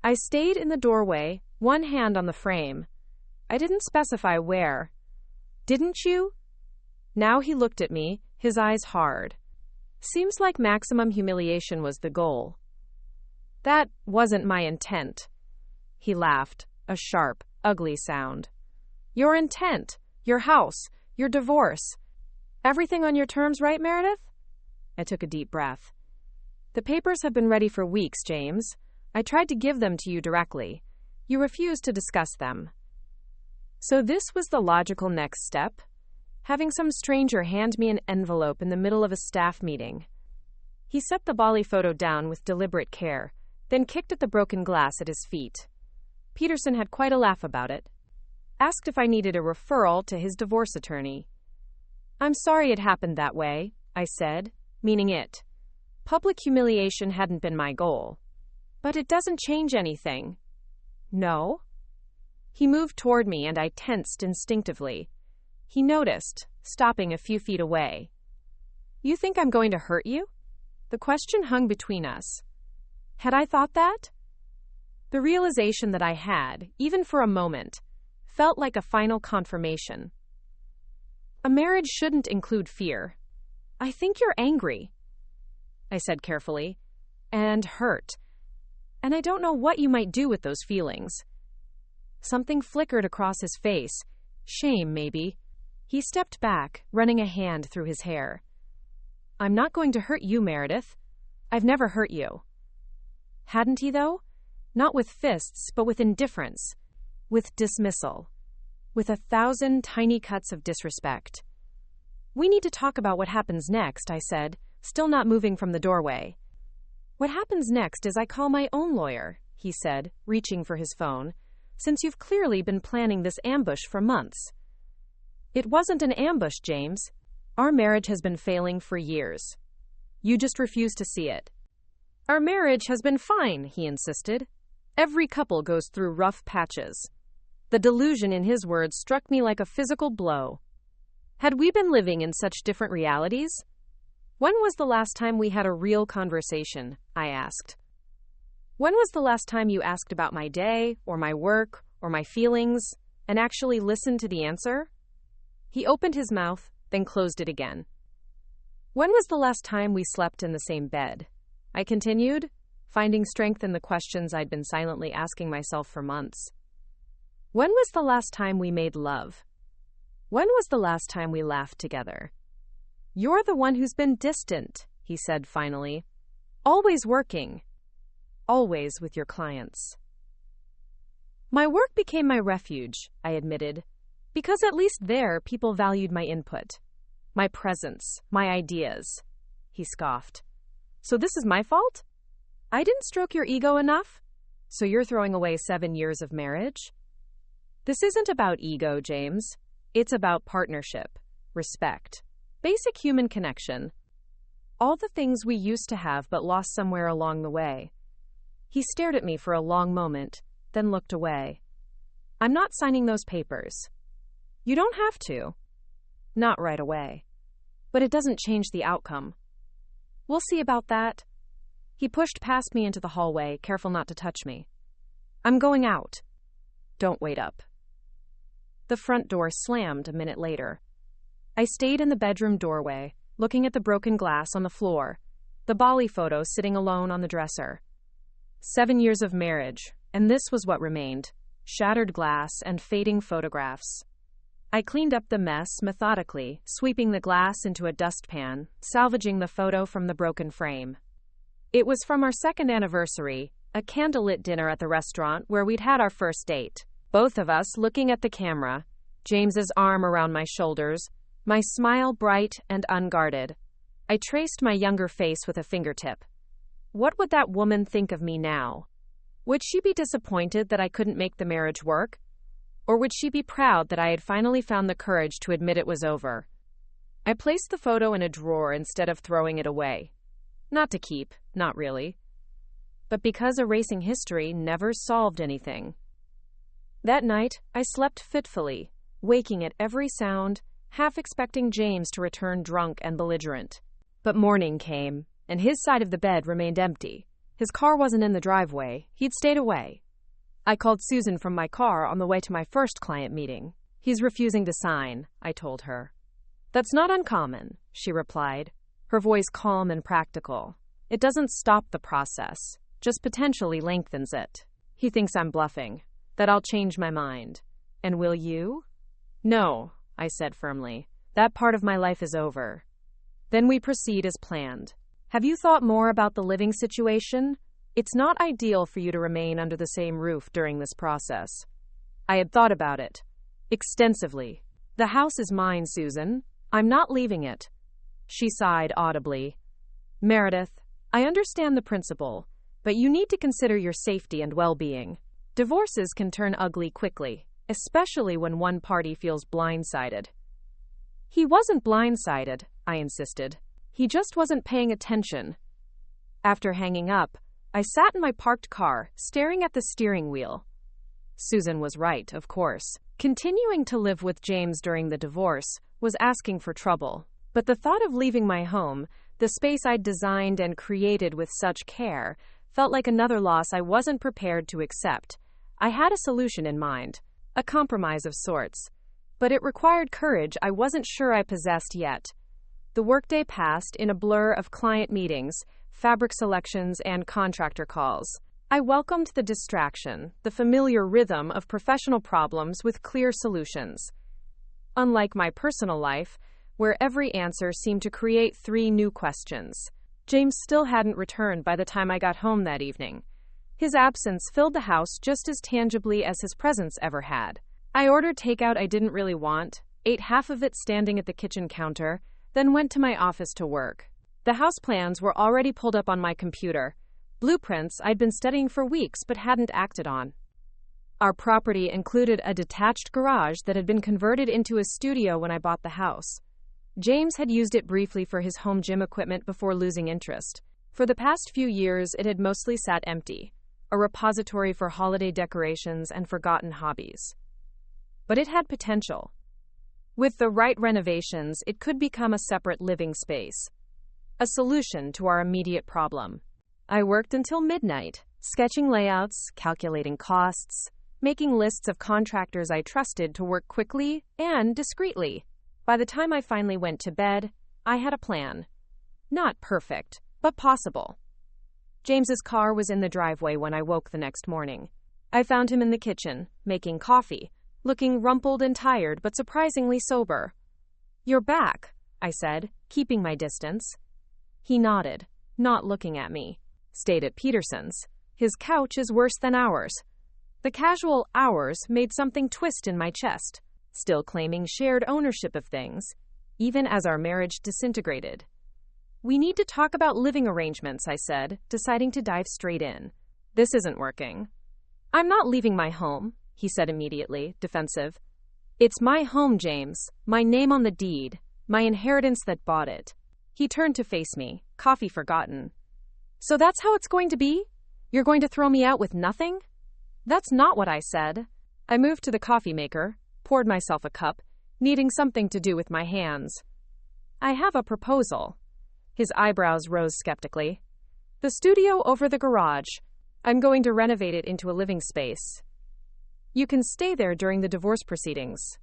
S1: I stayed in the doorway, one hand on the frame. I didn't specify where. "Didn't you?" Now he looked at me, his eyes hard. Seems like maximum humiliation was the goal. "That wasn't my intent." He laughed, a sharp, ugly sound. "Your intent, your house, your divorce. Everything on your terms, right, Meredith?" I took a deep breath. "The papers have been ready for weeks, James. I tried to give them to you directly. You refused to discuss them." So this was the logical next step? Having some stranger hand me an envelope in the middle of a staff meeting. He set the Bali photo down with deliberate care, then kicked at the broken glass at his feet. Peterson had quite a laugh about it. Asked if I needed a referral to his divorce attorney. I'm sorry it happened that way, I said, meaning it. Public humiliation hadn't been my goal. But it doesn't change anything. No? He moved toward me and I tensed instinctively. He noticed, stopping a few feet away. You think I'm going to hurt you? The question hung between us. Had I thought that? The realization that I had, even for a moment, felt like a final confirmation. A marriage shouldn't include fear. I think you're angry, I said carefully, and hurt. And I don't know what you might do with those feelings. Something flickered across his face. Shame, maybe. He stepped back, running a hand through his hair. I'm not going to hurt you, Meredith. I've never hurt you. Hadn't he, though? Not with fists, but with indifference. With dismissal. With 1,000 tiny cuts of disrespect. We need to talk about what happens next, I said, still not moving from the doorway. What happens next is I call my own lawyer, he said, reaching for his phone, since you've clearly been planning this ambush for months. It wasn't an ambush, James. Our marriage has been failing for years. You just refuse to see it. Our marriage has been fine, he insisted. Every couple goes through rough patches. The delusion in his words struck me like a physical blow. Had we been living in such different realities? When was the last time we had a real conversation? I asked. When was the last time you asked about my day, or my work, or my feelings, and actually listened to the answer? He opened his mouth, then closed it again. When was the last time we slept in the same bed? I continued, finding strength in the questions I'd been silently asking myself for months. When was the last time we made love? When was the last time we laughed together? You're the one who's been distant, he said finally. Always working. Always with your clients. My work became my refuge, I admitted, because at least there people valued my input, my presence, my ideas. He scoffed. So this is my fault? I didn't stroke your ego enough? So you're throwing away 7 years of marriage? This isn't about ego, James. It's about partnership, respect, basic human connection. All the things we used to have but lost somewhere along the way. He stared at me for a long moment, then looked away. I'm not signing those papers. You don't have to. Not right away. But it doesn't change the outcome. We'll see about that. He pushed past me into the hallway, careful not to touch me. I'm going out. Don't wait up. The front door slammed a minute later. I stayed in the bedroom doorway, looking at the broken glass on the floor, the Bali photo sitting alone on the dresser. 7 years of marriage, and this was what remained, shattered glass and fading photographs. I cleaned up the mess methodically, sweeping the glass into a dustpan, salvaging the photo from the broken frame. It was from our second anniversary, a candlelit dinner at the restaurant where we'd had our first date. Both of us looking at the camera, James's arm around my shoulders, my smile bright and unguarded. I traced my younger face with a fingertip. What would that woman think of me now? Would she be disappointed that I couldn't make the marriage work? Or would she be proud that I had finally found the courage to admit it was over? I placed the photo in a drawer instead of throwing it away. Not to keep, not really. But because erasing history never solved anything. That night, I slept fitfully, waking at every sound, half expecting James to return drunk and belligerent. But morning came, and his side of the bed remained empty. His car wasn't in the driveway. He'd stayed away. I called Susan from my car on the way to my first client meeting. He's refusing to sign, I told her. That's not uncommon, she replied, her voice calm and practical. It doesn't stop the process, just potentially lengthens it. He thinks I'm bluffing, that I'll change my mind. And will you? No, I said firmly. That part of my life is over. Then we proceed as planned. Have you thought more about the living situation? It's not ideal for you to remain under the same roof during this process. I had thought about it. Extensively. The house is mine, Susan. I'm not leaving it. She sighed audibly. Meredith, I understand the principle, but you need to consider your safety and well-being. Divorces can turn ugly quickly, especially when one party feels blindsided. He wasn't blindsided, I insisted. He just wasn't paying attention. After hanging up, I sat in my parked car, staring at the steering wheel. Susan was right, of course. Continuing to live with James during the divorce was asking for trouble. But the thought of leaving my home, the space I'd designed and created with such care, felt like another loss I wasn't prepared to accept. I had a solution in mind, a compromise of sorts. But it required courage I wasn't sure I possessed yet. The workday passed in a blur of client meetings, fabric selections, and contractor calls. I welcomed the distraction, the familiar rhythm of professional problems with clear solutions. Unlike my personal life, where every answer seemed to create 3 new questions, James still hadn't returned by the time I got home that evening. His absence filled the house just as tangibly as his presence ever had. I ordered takeout I didn't really want, ate half of it standing at the kitchen counter, then went to my office to work. The house plans were already pulled up on my computer, blueprints I'd been studying for weeks but hadn't acted on. Our property included a detached garage that had been converted into a studio when I bought the house. James had used it briefly for his home gym equipment before losing interest. For the past few years, it had mostly sat empty, a repository for holiday decorations and forgotten hobbies. But it had potential. With the right renovations, it could become a separate living space, a solution to our immediate problem. I worked until midnight, sketching layouts, calculating costs, making lists of contractors I trusted to work quickly and discreetly. By the time I finally went to bed, I had a plan. Not perfect, but possible. James's car was in the driveway when I woke the next morning. I found him in the kitchen, making coffee, looking rumpled and tired but surprisingly sober. "You're back," I said, keeping my distance. He nodded, not looking at me. "Stayed at Peterson's. His couch is worse than ours." The casual "ours" made something twist in my chest, still claiming shared ownership of things, even as our marriage disintegrated. "We need to talk about living arrangements," I said, deciding to dive straight in. "This isn't working." "I'm not leaving my home," he said immediately, defensive. "It's my home, James, my name on the deed, my inheritance that bought it." He turned to face me, coffee forgotten. "So that's how it's going to be? You're going to throw me out with nothing?" "That's not what I said." I moved to the coffee maker, poured myself a cup, needing something to do with my hands. "I have a proposal." His eyebrows rose skeptically. "The studio over the garage. I'm going to renovate it into a living space. You can stay there during the divorce proceedings."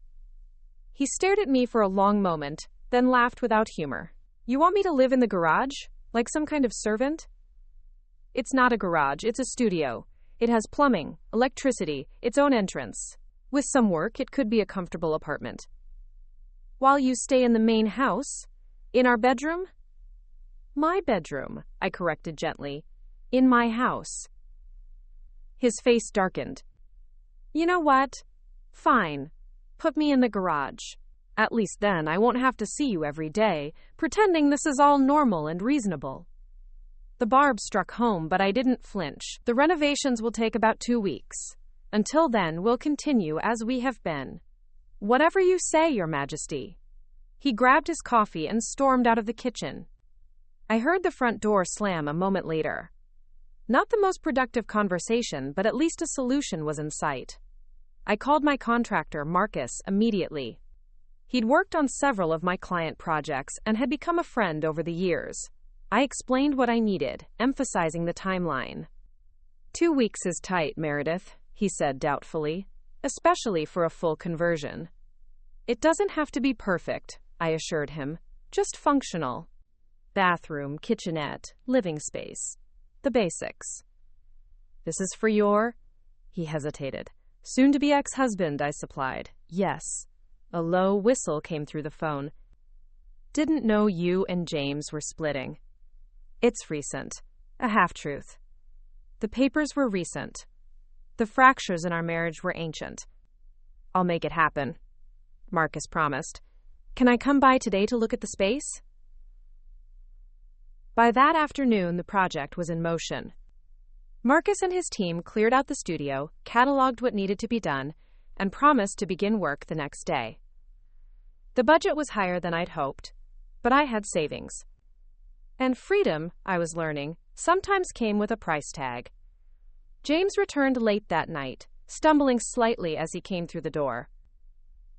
S1: He stared at me for a long moment, then laughed without humor. "You want me to live in the garage? Like some kind of servant?" "It's not a garage, it's a studio. It has plumbing, electricity, its own entrance. With some work, it could be a comfortable apartment." "While you stay in the main house? In our bedroom?" "My bedroom," I corrected gently. "In my house." His face darkened. "You know what? Fine. Put me in the garage. At least then I won't have to see you every day, pretending this is all normal and reasonable." The barb struck home, but I didn't flinch. "The renovations will take about 2 weeks. Until then, we'll continue as we have been." "Whatever you say, Your Majesty." He grabbed his coffee and stormed out of the kitchen. I heard the front door slam a moment later. Not the most productive conversation, but at least a solution was in sight. I called my contractor, Marcus, immediately. He'd worked on several of my client projects and had become a friend over the years. I explained what I needed, emphasizing the timeline. 2 weeks is tight, Meredith, he said doubtfully, especially for a full conversion. It doesn't have to be perfect, I assured him, just functional. Bathroom, kitchenette, living space. The basics. This is for your... He hesitated. Soon-to-be ex-husband, I supplied. Yes. A low whistle came through the phone. Didn't know you and James were splitting. It's recent. A half-truth. The papers were recent. The fractures in our marriage were ancient. I'll make it happen, Marcus promised. Can I come by today to look at the space? By that afternoon, the project was in motion. Marcus and his team cleared out the studio, cataloged what needed to be done, and promised to begin work the next day. The budget was higher than I'd hoped, but I had savings. And freedom, I was learning, sometimes came with a price tag. James returned late that night, stumbling slightly as he came through the door.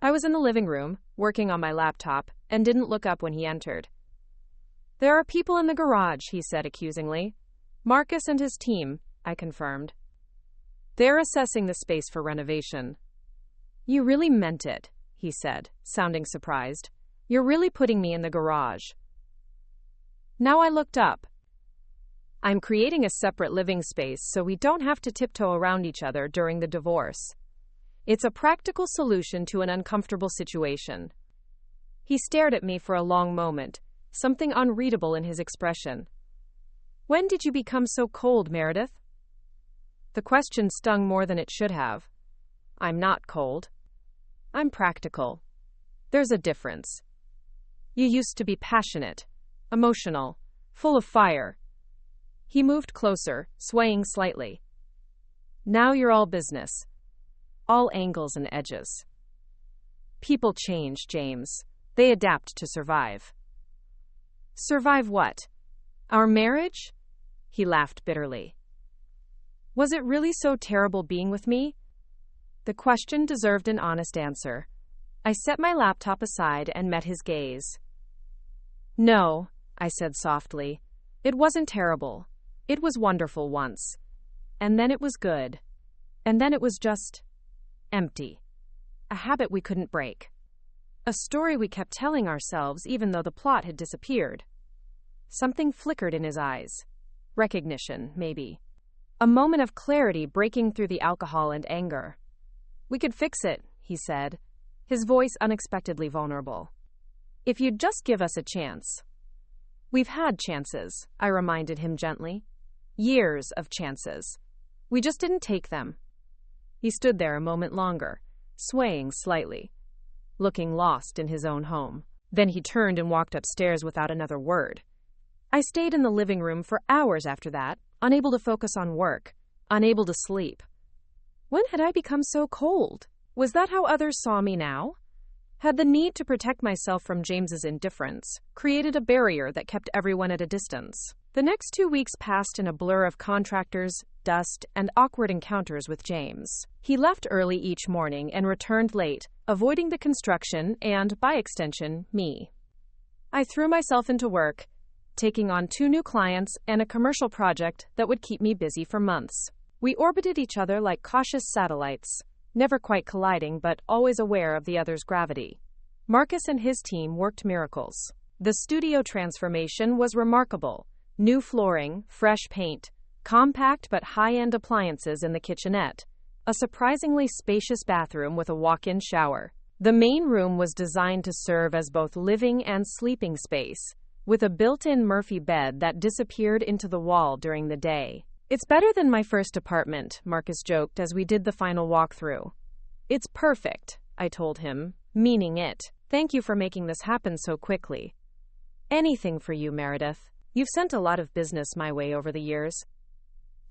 S1: I was in the living room, working on my laptop, and didn't look up when he entered. There are people in the garage, he said accusingly. Marcus and his team, I confirmed. They're assessing the space for renovation. You really meant it, he said, sounding surprised. You're really putting me in the garage. Now I looked up. I'm creating a separate living space so we don't have to tiptoe around each other during the divorce. It's a practical solution to an uncomfortable situation. He stared at me for a long moment, something unreadable in his expression. When did you become so cold, Meredith? The question stung more than it should have. I'm not cold. I'm practical. There's a difference. You used to be passionate, emotional, full of fire. He moved closer, swaying slightly. Now you're all business. All angles and edges. People change, James. They adapt to survive. Survive what? Our marriage? He laughed bitterly. Was it really so terrible being with me? The question deserved an honest answer. I set my laptop aside and met his gaze. No, I said softly. It wasn't terrible. It was wonderful once. And then it was good. And then it was just empty. A habit we couldn't break. A story we kept telling ourselves even though the plot had disappeared. Something flickered in his eyes. Recognition, maybe. A moment of clarity breaking through the alcohol and anger. We could fix it, he said, his voice unexpectedly vulnerable. If you'd just give us a chance. We've had chances, I reminded him gently. Years of chances. We just didn't take them. He stood there a moment longer, swaying slightly, looking lost in his own home. Then he turned and walked upstairs without another word. I stayed in the living room for hours after that, unable to focus on work, unable to sleep. When had I become so cold? Was that how others saw me now? Had the need to protect myself from James's indifference created a barrier that kept everyone at a distance? The next 2 weeks passed in a blur of contractors, dust, and awkward encounters with James. He left early each morning and returned late, avoiding the construction and, by extension, me. I threw myself into work, taking on 2 new clients and a commercial project that would keep me busy for months. We orbited each other like cautious satellites, never quite colliding but always aware of the other's gravity. Marcus and his team worked miracles. The studio transformation was remarkable. New flooring, fresh paint, compact but high-end appliances in the kitchenette, a surprisingly spacious bathroom with a walk-in shower. The main room was designed to serve as both living and sleeping space, with a built-in Murphy bed that disappeared into the wall during the day. It's better than my first apartment, Marcus joked as we did the final walkthrough. It's perfect, I told him, meaning it. Thank you for making this happen so quickly. Anything for you, Meredith. You've sent a lot of business my way over the years.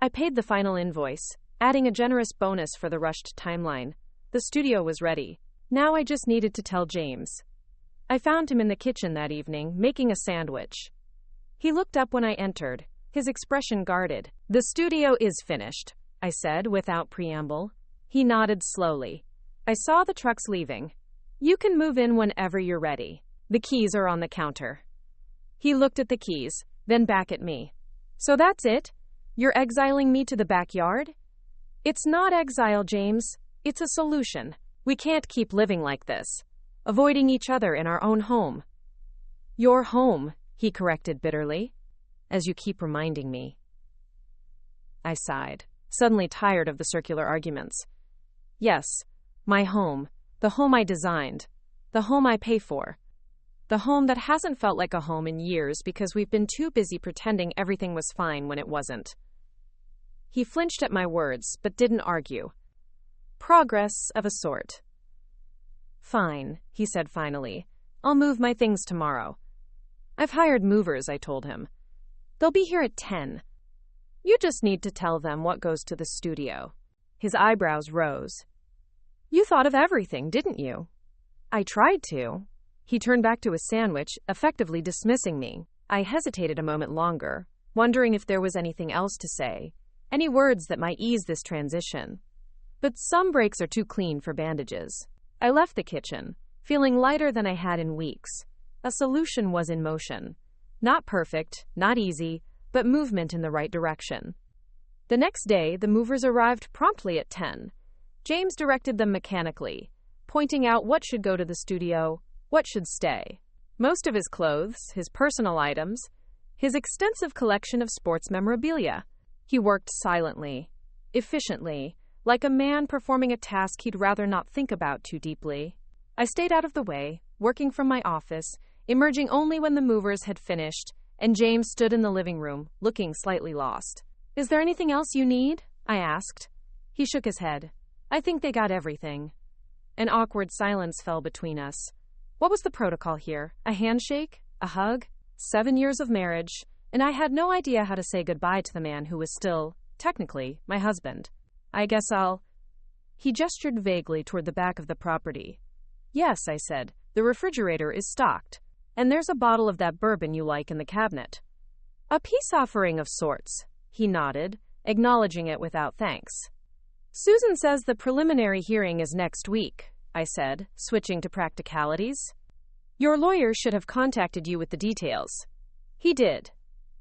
S1: I paid the final invoice, adding a generous bonus for the rushed timeline. The studio was ready. Now I just needed to tell James. I found him in the kitchen that evening, making a sandwich. He looked up when I entered, his expression guarded. The studio is finished, I said without preamble. He nodded slowly. I saw the trucks leaving. You can move in whenever you're ready. The keys are on the counter. He looked at the keys, then back at me. So that's it? You're exiling me to the backyard? It's not exile, James. It's a solution. We can't keep living like this, avoiding each other in our own home. Your home, he corrected bitterly, as you keep reminding me. I sighed, suddenly tired of the circular arguments. Yes, my home, the home I designed, the home I pay for, the home that hasn't felt like a home in years because we've been too busy pretending everything was fine when it wasn't. He flinched at my words, but didn't argue. Progress of a sort. Fine, he said finally. I'll move my things tomorrow. I've hired movers, I told him. They'll be here at 10. You just need to tell them what goes to the studio. His eyebrows rose. You thought of everything, didn't you? I tried to. He turned back to his sandwich, effectively dismissing me. I hesitated a moment longer, wondering if there was anything else to say, any words that might ease this transition. But some breaks are too clean for bandages. I left the kitchen, feeling lighter than I had in weeks. A solution was in motion. Not perfect, not easy, but movement in the right direction. The next day, the movers arrived promptly at 10. James directed them mechanically, pointing out what should go to the studio, what should stay. Most of his clothes, his personal items, his extensive collection of sports memorabilia. He worked silently, efficiently, like a man performing a task he'd rather not think about too deeply. I stayed out of the way, working from my office, emerging only when the movers had finished, and James stood in the living room, looking slightly lost. Is there anything else you need? I asked. He shook his head. I think they got everything. An awkward silence fell between us. What was the protocol here? A handshake? A hug? 7 years of marriage, and I had no idea how to say goodbye to the man who was still, technically, my husband. I guess I'll... He gestured vaguely toward the back of the property. Yes, I said, the refrigerator is stocked, and there's a bottle of that bourbon you like in the cabinet. A peace offering of sorts, he nodded, acknowledging it without thanks. Susan says the preliminary hearing is next week, I said, switching to practicalities. Your lawyer should have contacted you with the details. He did.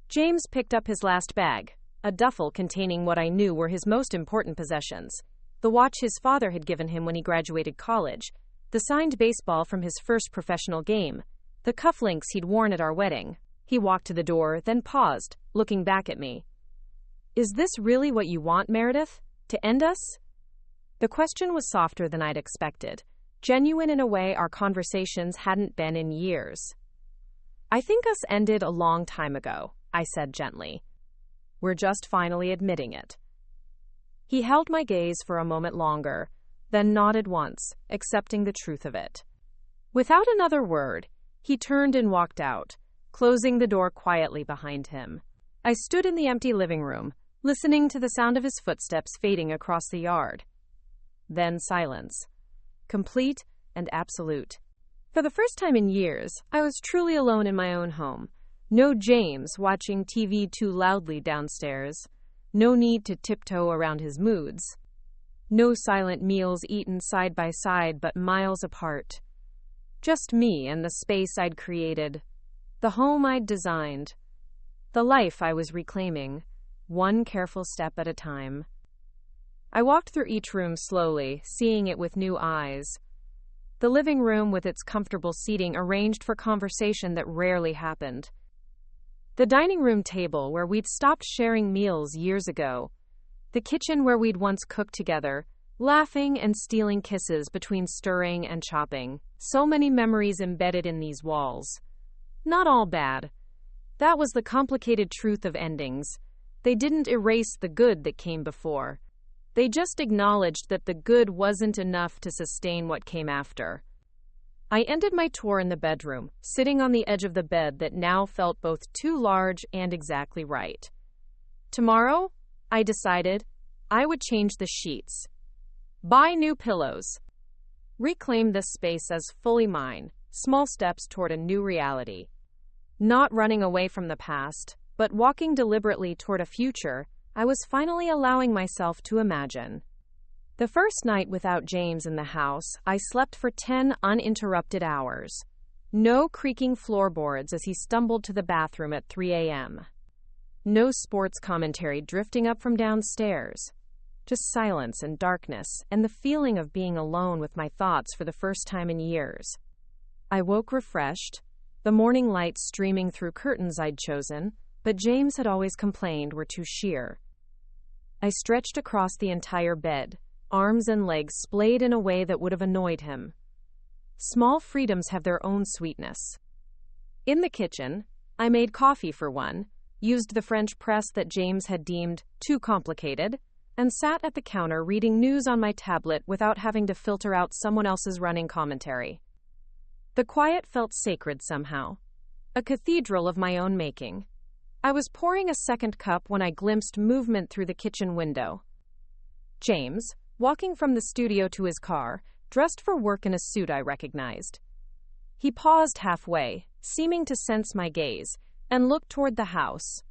S1: James picked up his last bag, a duffel containing what I knew were his most important possessions. The watch his father had given him when he graduated college, the signed baseball from his first professional game, the cufflinks he'd worn at our wedding. He walked to the door, then paused, looking back at me. Is this really what you want, Meredith? To end us? The question was softer than I'd expected, genuine in a way our conversations hadn't been in years. I think us ended a long time ago, I said gently. We're just finally admitting it. He held my gaze for a moment longer, then nodded once, accepting the truth of it. Without another word, he turned and walked out, closing the door quietly behind him. I stood in the empty living room, listening to the sound of his footsteps fading across the yard. Then silence. Complete and absolute. For the first time in years, I was truly alone in my own home. No James watching TV too loudly downstairs. No need to tiptoe around his moods. No silent meals eaten side by side but miles apart. Just me and the space I'd created. The home I'd designed. The life I was reclaiming. One careful step at a time. I walked through each room slowly, seeing it with new eyes. The living room with its comfortable seating arranged for conversation that rarely happened. The dining room table where we'd stopped sharing meals years ago. The kitchen where we'd once cooked together, laughing and stealing kisses between stirring and chopping. So many memories embedded in these walls. Not all bad. That was the complicated truth of endings. They didn't erase the good that came before. They just acknowledged that the good wasn't enough to sustain what came after. I ended my tour in the bedroom, sitting on the edge of the bed that now felt both too large and exactly right. Tomorrow, I decided, I would change the sheets. Buy new pillows. Reclaim this space as fully mine, small steps toward a new reality. Not running away from the past, but walking deliberately toward a future I was finally allowing myself to imagine. The first night without James in the house, I slept for 10 uninterrupted hours. No creaking floorboards as he stumbled to the bathroom at 3 a.m. No sports commentary drifting up from downstairs. Just silence and darkness, and the feeling of being alone with my thoughts for the first time in years. I woke refreshed, the morning light streaming through curtains I'd chosen, but James had always complained were too sheer. I stretched across the entire bed, arms and legs splayed in a way that would have annoyed him. Small freedoms have their own sweetness. In the kitchen, I made coffee for one, used the French press that James had deemed too complicated, and sat at the counter reading news on my tablet without having to filter out someone else's running commentary. The quiet felt sacred somehow, a cathedral of my own making. I was pouring a second cup when I glimpsed movement through the kitchen window. James, walking from the studio to his car, dressed for work in a suit I recognized. He paused halfway, seeming to sense my gaze, and looked toward the house.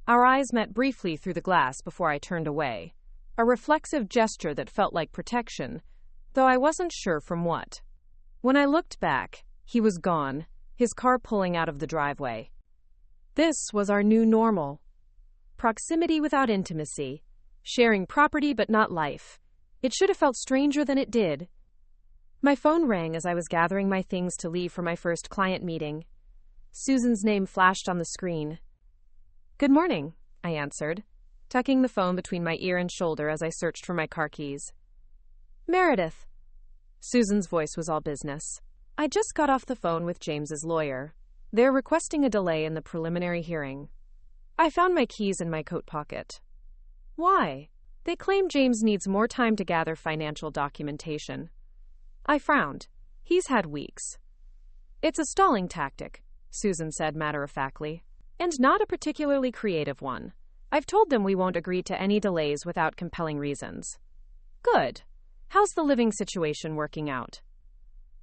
S1: Our eyes met briefly through the glass before I turned away, a reflexive gesture that felt like protection, though I wasn't sure from what. When I looked back, he was gone, his car pulling out of the driveway. This was our new normal. Proximity without intimacy, sharing property but not life. It should have felt stranger than it did. My phone rang as I was gathering my things to leave for my first client meeting. Susan's name flashed on the screen. "Good morning," I answered, tucking the phone between my ear and shoulder as I searched for my car keys. "Meredith." Susan's voice was all business. "I just got off the phone with James's lawyer. They're requesting a delay in the preliminary hearing. I found my keys in my coat pocket." "Why?" "They claim James needs more time to gather financial documentation." I frowned. "He's had weeks." "It's a stalling tactic," Susan said matter-of-factly, "and not a particularly creative one. I've told them we won't agree to any delays without compelling reasons." "Good. How's the living situation working out?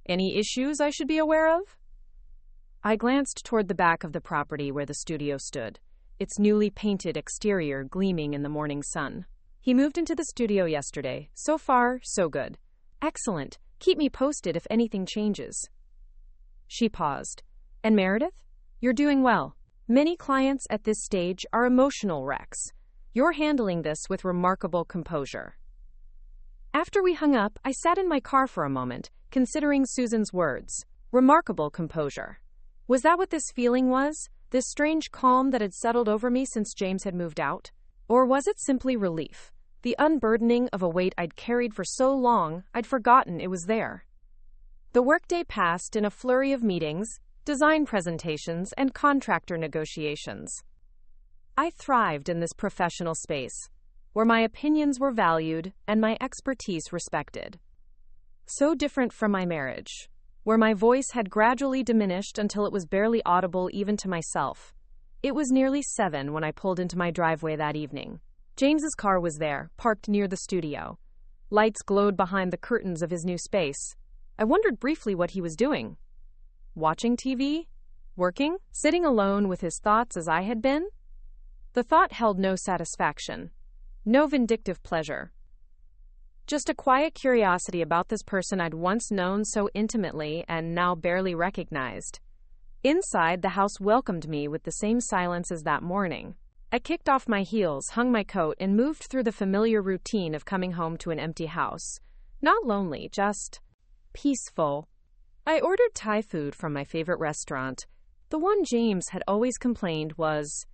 S1: Any issues I should be aware of?" I glanced toward the back of the property where the studio stood, its newly painted exterior gleaming in the morning sun. "He moved into the studio yesterday. So far, so good." "Excellent. Keep me posted if anything changes." She paused. "And Meredith? You're doing well. Many clients at this stage are emotional wrecks. You're handling this with remarkable composure." After we hung up, I sat in my car for a moment, considering Susan's words. Remarkable composure. Was that what this feeling was? This strange calm that had settled over me since James had moved out? Or was it simply relief? The unburdening of a weight I'd carried for so long, I'd forgotten it was there. The workday passed in a flurry of meetings, design presentations, and contractor negotiations. I thrived in this professional space, where my opinions were valued and my expertise respected. So different from my marriage, where my voice had gradually diminished until it was barely audible even to myself. It was nearly 7 when I pulled into my driveway that evening. James's car was there, parked near the studio. Lights glowed behind the curtains of his new space. I wondered briefly what he was doing. Watching TV? Working? Sitting alone with his thoughts as I had been? The thought held no satisfaction, no vindictive pleasure. Just a quiet curiosity about this person I'd once known so intimately and now barely recognized. Inside, the house welcomed me with the same silence as that morning. I kicked off my heels, hung my coat, and moved through the familiar routine of coming home to an empty house. Not lonely, just peaceful. I ordered Thai food from my favorite restaurant. The one James had always complained was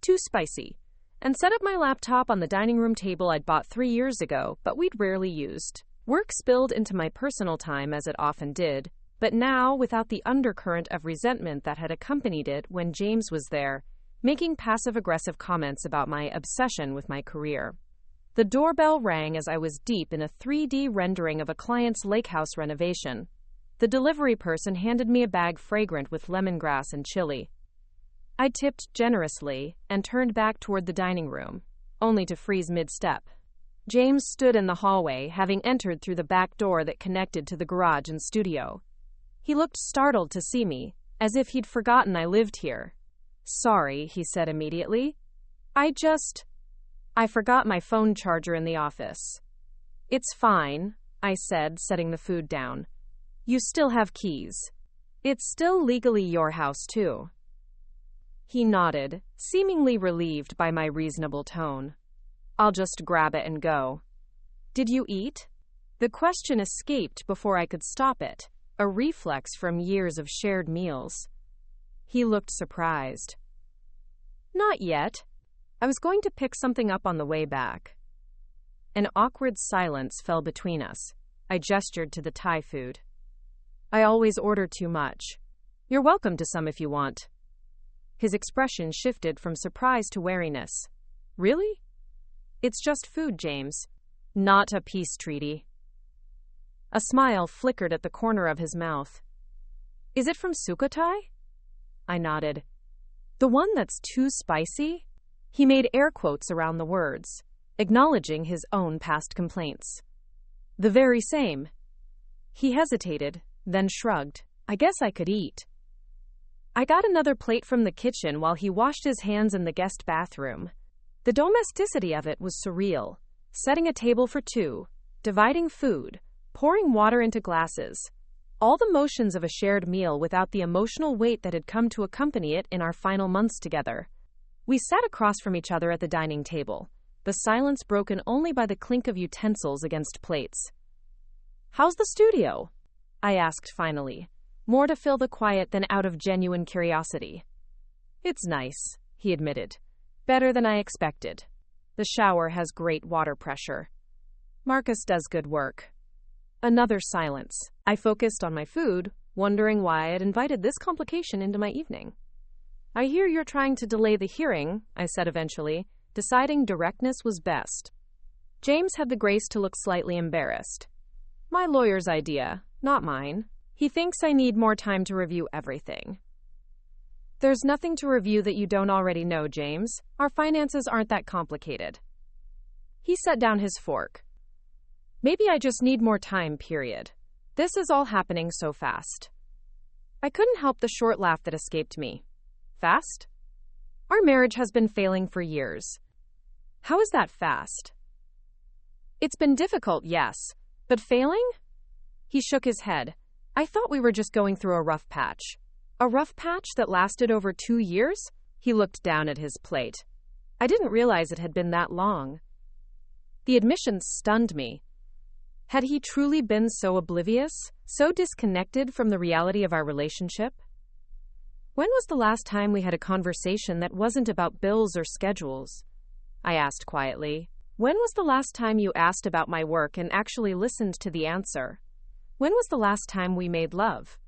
S1: too spicy, and set up my laptop on the dining room table I'd bought 3 years ago, but we'd rarely used. Work spilled into my personal time as it often did, but now without the undercurrent of resentment that had accompanied it when James was there, making passive-aggressive comments about my obsession with my career. The doorbell rang as I was deep in a 3D rendering of a client's lake house renovation. The delivery person handed me a bag fragrant with lemongrass and chili. I tipped generously and turned back toward the dining room, only to freeze mid-step. James stood in the hallway, having entered through the back door that connected to the garage and studio. He looked startled to see me, as if he'd forgotten I lived here. "Sorry," he said immediately. I forgot my phone charger in the office." "It's fine," I said, setting the food down. "You still have keys. It's still legally your house, too." He nodded, seemingly relieved by my reasonable tone. "I'll just grab it and go." "Did you eat?" The question escaped before I could stop it, a reflex from years of shared meals. He looked surprised. "Not yet. I was going to pick something up on the way back." An awkward silence fell between us. I gestured to the Thai food. "I always order too much. You're welcome to some if you want." His expression shifted from surprise to wariness. "Really?" It's just food, James. Not a peace treaty. A smile flickered at the corner of his mouth. Is it from Sukhothai? I nodded. The one that's too spicy? He made air quotes around the words, acknowledging his own past complaints. The very same. He hesitated, then shrugged. I guess I could eat. I got another plate from the kitchen while he washed his hands in the guest bathroom. The domesticity of it was surreal. Setting a table for two, dividing food, pouring water into glasses. All the motions of a shared meal without the emotional weight that had come to accompany it in our final months together. We sat across from each other at the dining table, the silence broken only by the clink of utensils against plates. How's the studio? I asked finally, more to fill the quiet than out of genuine curiosity. It's nice, he admitted. Better than I expected. The shower has great water pressure. Marcus does good work. Another silence. I focused on my food, wondering why I had invited this complication into my evening. I hear you're trying to delay the hearing, I said eventually, deciding directness was best. James had the grace to look slightly embarrassed. My lawyer's idea, not mine. He thinks I need more time to review everything. There's nothing to review that you don't already know, James. Our finances aren't that complicated. He set down his fork. Maybe I just need more time, period. This is all happening so fast. I couldn't help the short laugh that escaped me. Fast? Our marriage has been failing for years. How is that fast? It's been difficult, yes. But failing? He shook his head. I thought we were just going through a rough patch. A rough patch that lasted over 2 years? He looked down at his plate. I didn't realize it had been that long. The admission stunned me. Had he truly been so oblivious, so disconnected from the reality of our relationship? When was the last time we had a conversation that wasn't about bills or schedules? I asked quietly. When was the last time you asked about my work and actually listened to the answer? When was the last time we made love?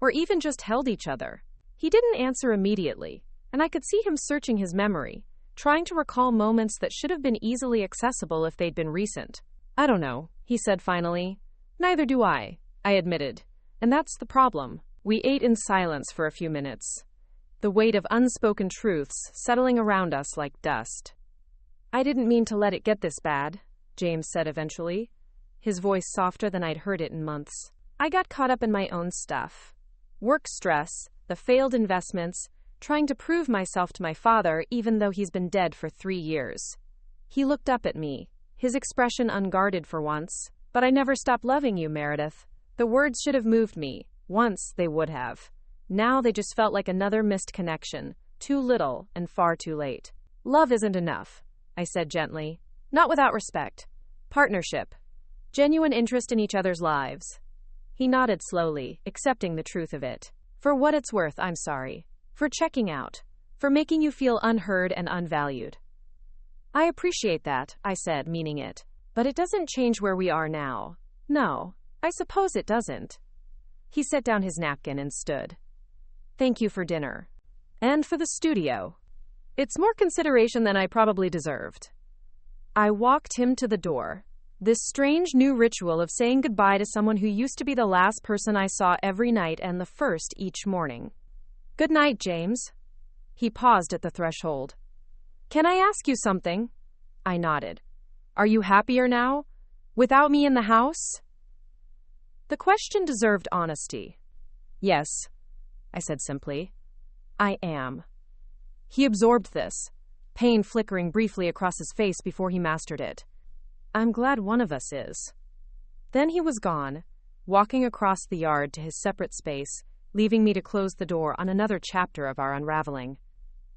S1: Or even just held each other? He didn't answer immediately, and I could see him searching his memory, trying to recall moments that should have been easily accessible if they'd been recent. I don't know, he said finally. Neither do I admitted. And that's the problem. We ate in silence for a few minutes, the weight of unspoken truths settling around us like dust. I didn't mean to let it get this bad, James said eventually, his voice softer than I'd heard it in months. I got caught up in my own stuff. Work stress, the failed investments, trying to prove myself to my father even though he's been dead for 3 years. He looked up at me, his expression unguarded for once. But I never stopped loving you, Meredith. The words should have moved me. Once they would have. Now they just felt like another missed connection. Too little and far too late. Love isn't enough, I said gently. Not without respect. Partnership. Genuine interest in each other's lives. He nodded slowly, accepting the truth of it. For what it's worth, I'm sorry. For checking out. For making you feel unheard and unvalued. I appreciate that, I said, meaning it. But it doesn't change where we are now. No, I suppose it doesn't. He set down his napkin and stood. Thank you for dinner. And for the studio. It's more consideration than I probably deserved. I walked him to the door. This strange new ritual of saying goodbye to someone who used to be the last person I saw every night and the first each morning. Good night, James. He paused at the threshold. Can I ask you something? I nodded. Are you happier now? Without me in the house? The question deserved honesty. Yes, I said simply. I am. He absorbed this, pain flickering briefly across his face before he mastered it. I'm glad one of us is. Then he was gone, walking across the yard to his separate space, leaving me to close the door on another chapter of our unraveling.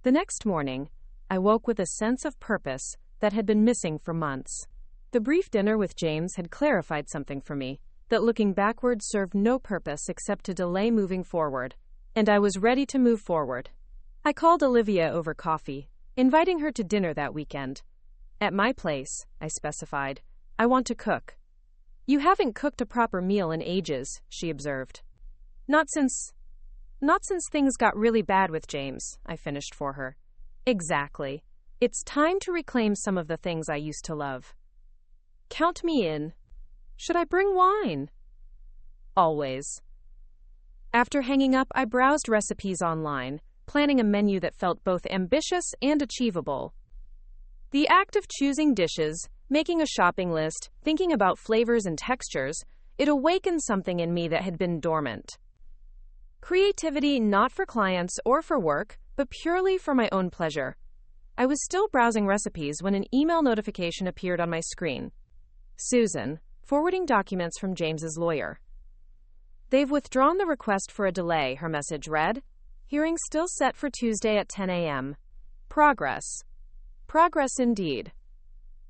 S1: The next morning, I woke with a sense of purpose that had been missing for months. The brief dinner with James had clarified something for me, that looking backward served no purpose except to delay moving forward, and I was ready to move forward. I called Olivia over coffee, inviting her to dinner that weekend. At my place, I specified. I want to cook. You haven't cooked a proper meal in ages, she observed. Not since things got really bad with James, I finished for her. Exactly. It's time to reclaim some of the things I used to love. Count me in. Should I bring wine? Always. After hanging up, I browsed recipes online, planning a menu that felt both ambitious and achievable. The act of choosing dishes, making a shopping list, thinking about flavors and textures, it awakened something in me that had been dormant. Creativity not for clients or for work, but purely for my own pleasure. I was still browsing recipes when an email notification appeared on my screen. Susan, forwarding documents from James's lawyer. They've withdrawn the request for a delay, her message read. Hearing still set for Tuesday at 10 a.m. Progress. Progress indeed.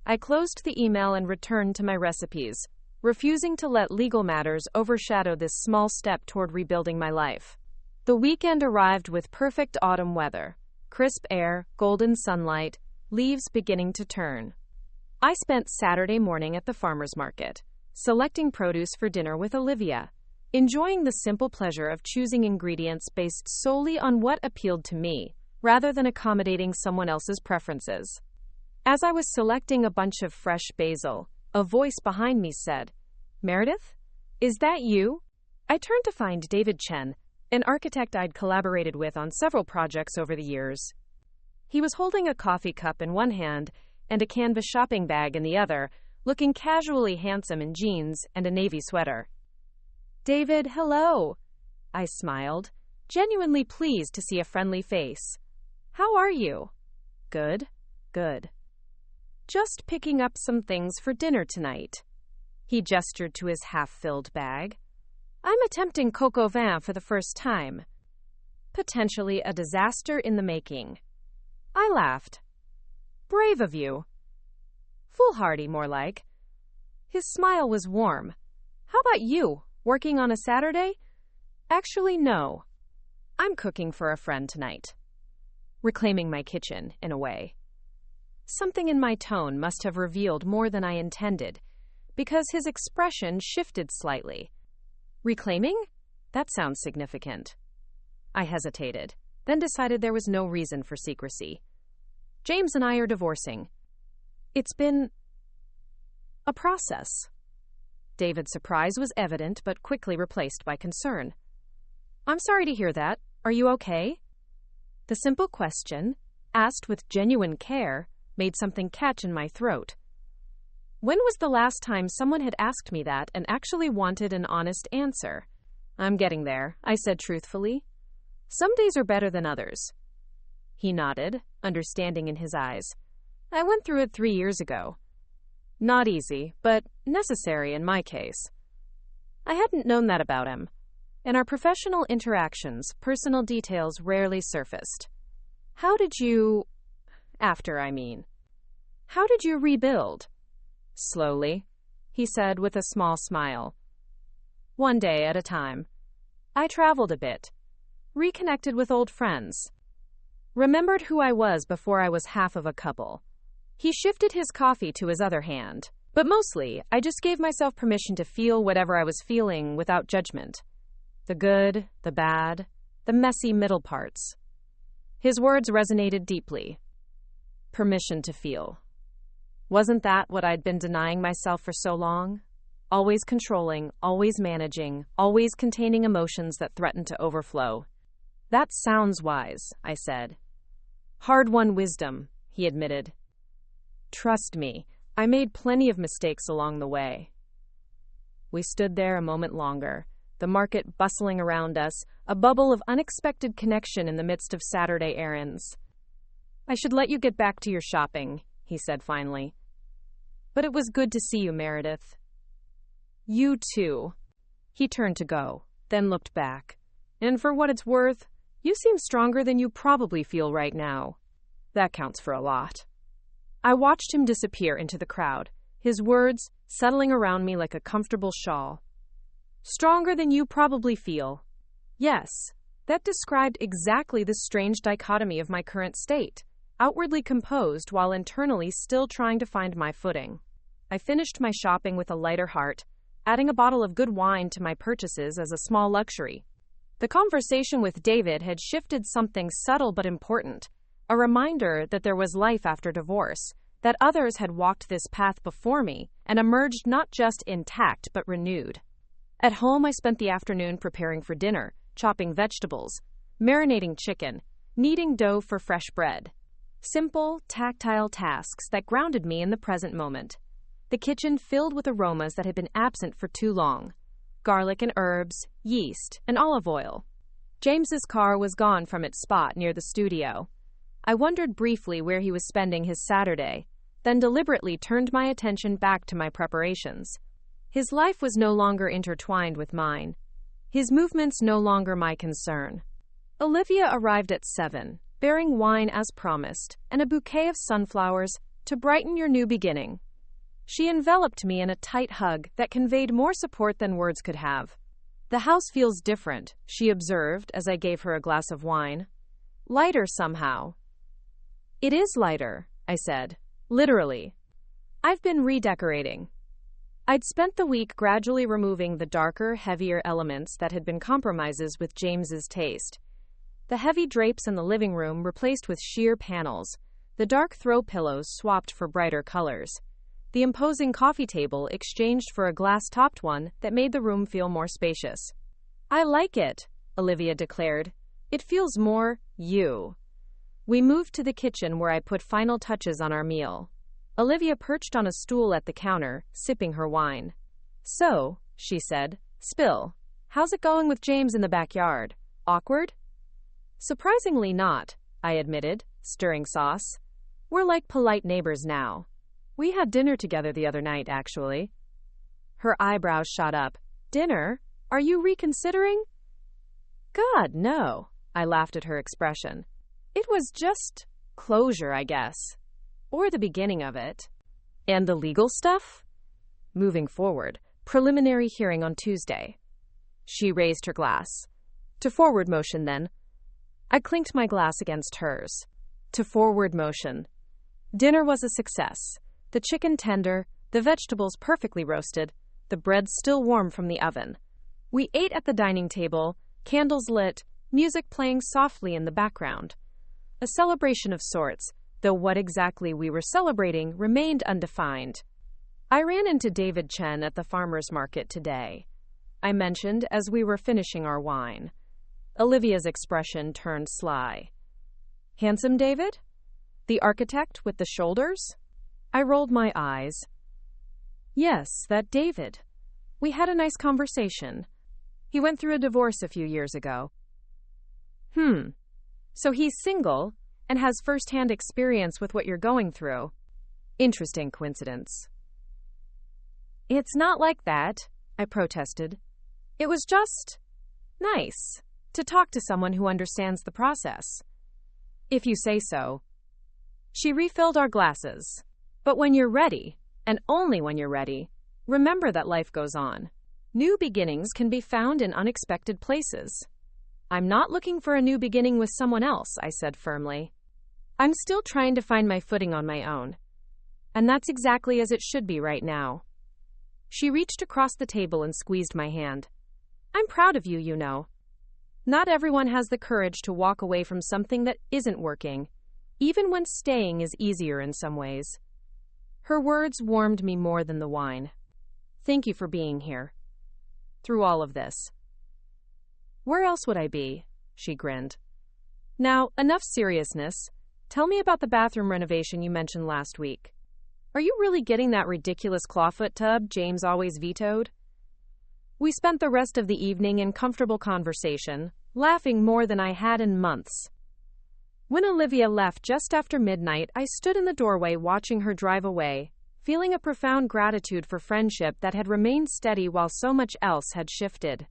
S1: I closed the email and returned to my recipes, refusing to let legal matters overshadow this small step toward rebuilding my life. The weekend arrived with perfect autumn weather. Crisp air, golden sunlight, leaves beginning to turn. I spent Saturday morning at the farmer's market, selecting produce for dinner with Olivia, enjoying the simple pleasure of choosing ingredients based solely on what appealed to me, rather than accommodating someone else's preferences. As I was selecting a bunch of fresh basil, a voice behind me said, "Meredith? Is that you?" I turned to find David Chen, an architect I'd collaborated with on several projects over the years. He was holding a coffee cup in one hand and a canvas shopping bag in the other, looking casually handsome in jeans and a navy sweater. "David, hello." I smiled, genuinely pleased to see a friendly face. "How are you?" "Good, good. Just picking up some things for dinner tonight." He gestured to his half-filled bag. "I'm attempting coq au vin for the first time. Potentially a disaster in the making." I laughed. "Brave of you." "Foolhardy, more like." His smile was warm. "How about you? Working on a Saturday?" "Actually, no. I'm cooking for a friend tonight." Reclaiming my kitchen, in a way. Something in my tone must have revealed more than I intended, because his expression shifted slightly. Reclaiming? That sounds significant. I hesitated, then decided there was no reason for secrecy. "James and I are divorcing. It's been a process." David's surprise was evident, but quickly replaced by concern. "I'm sorry to hear that. Are you okay?" The simple question, asked with genuine care, made something catch in my throat. When was the last time someone had asked me that and actually wanted an honest answer? "I'm getting there," I said truthfully. "Some days are better than others." He nodded, understanding in his eyes. "I went through it 3 years ago. Not easy, but necessary in my case." I hadn't known that about him. In our professional interactions, personal details rarely surfaced. How did you rebuild?" "Slowly," he said with a small smile. "One day at a time. I traveled a bit, reconnected with old friends, remembered who I was before I was half of a couple." He shifted his coffee to his other hand. "But mostly, I just gave myself permission to feel whatever I was feeling without judgment. The good, the bad, the messy middle parts." His words resonated deeply. Permission to feel. Wasn't that what I'd been denying myself for so long? Always controlling, always managing, always containing emotions that threatened to overflow. "That sounds wise," I said. "Hard-won wisdom," he admitted. "Trust me, I made plenty of mistakes along the way." We stood there a moment longer, the market bustling around us, a bubble of unexpected connection in the midst of Saturday errands. "I should let you get back to your shopping," he said finally. "But it was good to see you, Meredith." "You too." He turned to go, then looked back. "And for what it's worth, you seem stronger than you probably feel right now." That counts for a lot. I watched him disappear into the crowd, his words settling around me like a comfortable shawl. "Stronger than you probably feel." Yes, that described exactly the strange dichotomy of my current state, outwardly composed while internally still trying to find my footing. I finished my shopping with a lighter heart, adding a bottle of good wine to my purchases as a small luxury. The conversation with David had shifted something subtle but important, A reminder that there was life after divorce, that others had walked this path before me and emerged not just intact but renewed. At home, I spent the afternoon preparing for dinner, chopping vegetables, marinating chicken, kneading dough for fresh bread. Simple, tactile tasks that grounded me in the present moment. The kitchen filled with aromas that had been absent for too long. Garlic and herbs, yeast, and olive oil. James's car was gone from its spot near the studio. I wondered briefly where he was spending his Saturday, then deliberately turned my attention back to my preparations. His life was no longer intertwined with mine. His movements no longer my concern. Olivia arrived at 7, bearing wine as promised, and a bouquet of sunflowers to brighten your new beginning. She enveloped me in a tight hug that conveyed more support than words could have. The house feels different, she observed as I gave her a glass of wine. Lighter somehow. It is lighter, I said. Literally. I've been redecorating. I'd spent the week gradually removing the darker, heavier elements that had been compromises with James's taste. The heavy drapes in the living room replaced with sheer panels, the dark throw pillows swapped for brighter colors. The imposing coffee table exchanged for a glass-topped one that made the room feel more spacious. I like it, Olivia declared. It feels more you. We moved to the kitchen where I put final touches on our meal. Olivia perched on a stool at the counter, sipping her wine. So, she said, spill. How's it going with James in the backyard? Awkward? Surprisingly not, I admitted, stirring sauce. We're like polite neighbors now. We had dinner together the other night, actually. Her eyebrows shot up. Dinner? Are you reconsidering? God, no, I laughed at her expression. It was just closure, I guess. Or the beginning of it. And the legal stuff? Moving forward, preliminary hearing on Tuesday. She raised her glass. To forward motion, then. I clinked my glass against hers. To forward motion. Dinner was a success. The chicken tender, the vegetables perfectly roasted, the bread still warm from the oven. We ate at the dining table, candles lit, music playing softly in the background. A celebration of sorts, though what exactly we were celebrating remained undefined. I ran into David Chen at the farmer's market today, I mentioned as we were finishing our wine. Olivia's expression turned sly. Handsome David? The architect with the shoulders? I rolled my eyes. Yes, that David. We had a nice conversation. He went through a divorce a few years ago. So he's single and has first-hand experience with what you're going through. Interesting coincidence. It's not like that, I protested. It was just nice to talk to someone who understands the process. If you say so. She refilled our glasses. But when you're ready, and only when you're ready, remember that life goes on. New beginnings can be found in unexpected places. I'm not looking for a new beginning with someone else, I said firmly. I'm still trying to find my footing on my own. And that's exactly as it should be right now. She reached across the table and squeezed my hand. I'm proud of you, you know. Not everyone has the courage to walk away from something that isn't working, even when staying is easier in some ways. Her words warmed me more than the wine. Thank you for being here. Through all of this. Where else would I be? She grinned. Now, enough seriousness. Tell me about the bathroom renovation you mentioned last week. Are you really getting that ridiculous clawfoot tub James always vetoed? We spent the rest of the evening in comfortable conversation, laughing more than I had in months. When Olivia left just after midnight, I stood in the doorway watching her drive away, feeling a profound gratitude for friendship that had remained steady while so much else had shifted.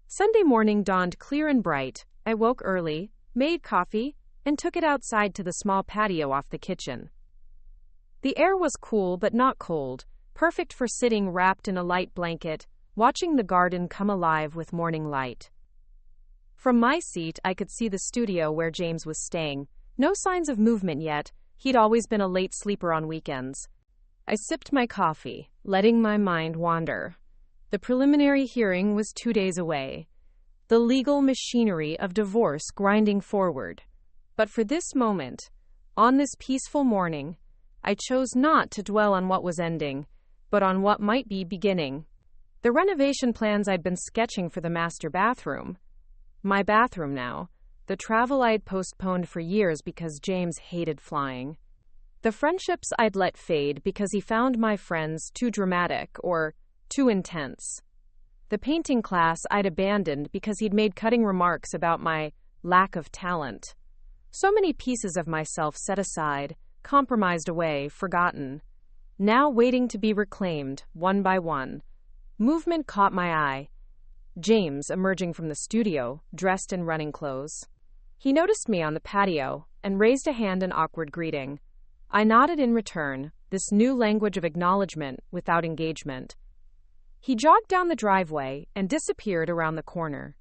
S1: Sunday morning dawned clear and bright. I woke early, made coffee, and took it outside to the small patio off the kitchen. The air was cool but not cold, perfect for sitting wrapped in a light blanket, watching the garden come alive with morning light. From my seat, I could see the studio where James was staying. No signs of movement yet. He'd always been a late sleeper on weekends. I sipped my coffee, letting my mind wander. The preliminary hearing was 2 days away. The legal machinery of divorce grinding forward. But for this moment, on this peaceful morning, I chose not to dwell on what was ending, but on what might be beginning. The renovation plans I'd been sketching for the master bathroom. My bathroom now. The travel I'd postponed for years because James hated flying. The friendships I'd let fade because he found my friends too dramatic or too intense. The painting class I'd abandoned because he'd made cutting remarks about my lack of talent. So many pieces of myself set aside, compromised away, forgotten. Now waiting to be reclaimed, one by one. Movement caught my eye. James emerging from the studio, dressed in running clothes. He noticed me on the patio and raised a hand in awkward greeting. I nodded in return, this new language of acknowledgement without engagement. He jogged down the driveway and disappeared around the corner.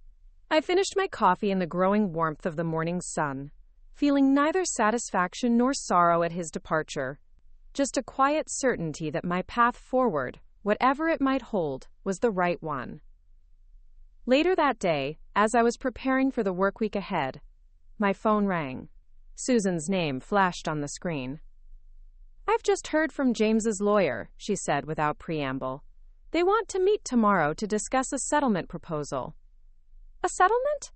S1: I finished my coffee in the growing warmth of the morning sun, feeling neither satisfaction nor sorrow at his departure, just a quiet certainty that my path forward, whatever it might hold, was the right one. Later that day, as I was preparing for the work week ahead, my phone rang. Susan's name flashed on the screen. "I've just heard from James's lawyer," she said without preamble. "They want to meet tomorrow to discuss a settlement proposal." "A settlement?"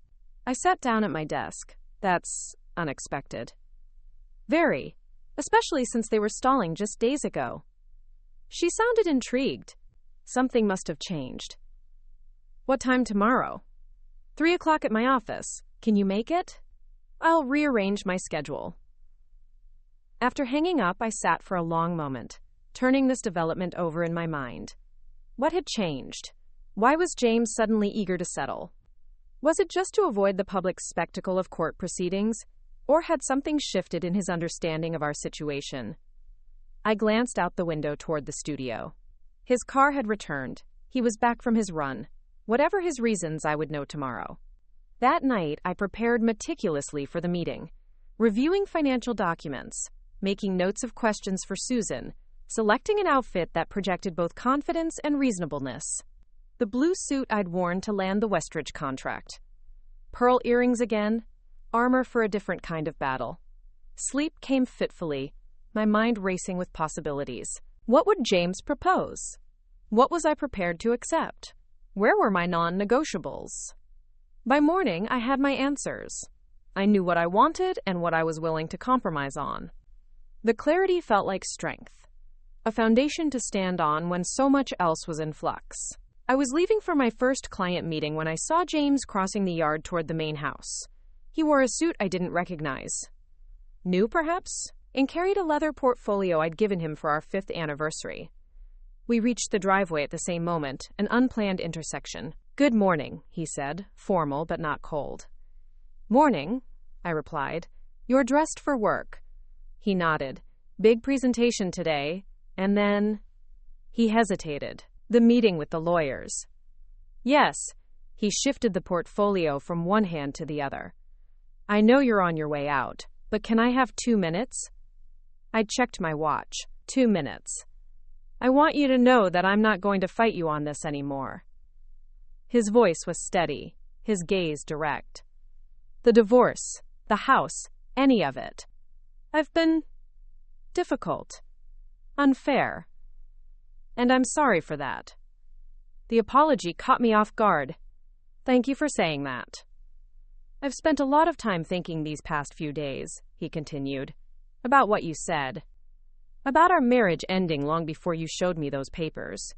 S1: I sat down at my desk. That's unexpected. Very, especially since they were stalling just days ago. She sounded intrigued. Something must have changed. "What time tomorrow?" 3 o'clock at my office. Can you make it? I'll rearrange my schedule. After hanging up, I sat for a long moment, turning this development over in my mind. What had changed? Why was James suddenly eager to settle? Was it just to avoid the public spectacle of court proceedings, or had something shifted in his understanding of our situation? I glanced out the window toward the studio. His car had returned. He was back from his run. Whatever his reasons, I would know tomorrow. That night, I prepared meticulously for the meeting, reviewing financial documents, making notes of questions for Susan, selecting an outfit that projected both confidence and reasonableness. The blue suit I'd worn to land the Westridge contract. Pearl earrings again, armor for a different kind of battle. Sleep came fitfully, my mind racing with possibilities. What would James propose? What was I prepared to accept? Where were my non-negotiables? By morning, I had my answers. I knew what I wanted and what I was willing to compromise on. The clarity felt like strength, a foundation to stand on when so much else was in flux. I was leaving for my first client meeting when I saw James crossing the yard toward the main house. He wore a suit I didn't recognize. New, perhaps? And carried a leather portfolio I'd given him for our 5th anniversary. We reached the driveway at the same moment, an unplanned intersection. "Good morning," he said, formal but not cold. "Morning," I replied. "You're dressed for work." He nodded. "Big presentation today." And then he hesitated. "The meeting with the lawyers." "Yes." He shifted the portfolio from one hand to the other. "I know you're on your way out, but can I have 2 minutes?" I checked my watch. 2 minutes. "I want you to know that I'm not going to fight you on this anymore." His voice was steady, his gaze direct. "The divorce, the house, any of it. I've been difficult, unfair, and I'm sorry for that." The apology caught me off guard. "Thank you for saying that. I've spent a lot of time thinking these past few days," he continued, "about what you said. About our marriage ending long before you showed me those papers."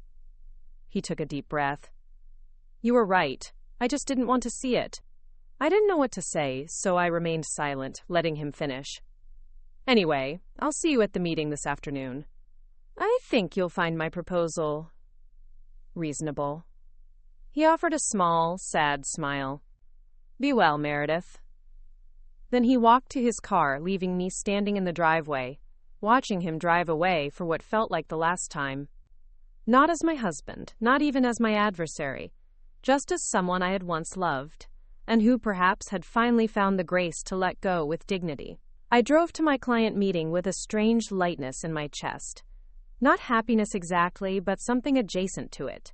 S1: He took a deep breath. "You were right. I just didn't want to see it." I didn't know what to say, so I remained silent, letting him finish. "Anyway, I'll see you at the meeting this afternoon. I think you'll find my proposal reasonable." He offered a small, sad smile. "Be well, Meredith." Then he walked to his car, leaving me standing in the driveway, watching him drive away for what felt like the last time. Not as my husband, not even as my adversary, just as someone I had once loved, and who perhaps had finally found the grace to let go with dignity. I drove to my client meeting with a strange lightness in my chest. Not happiness exactly, but something adjacent to it.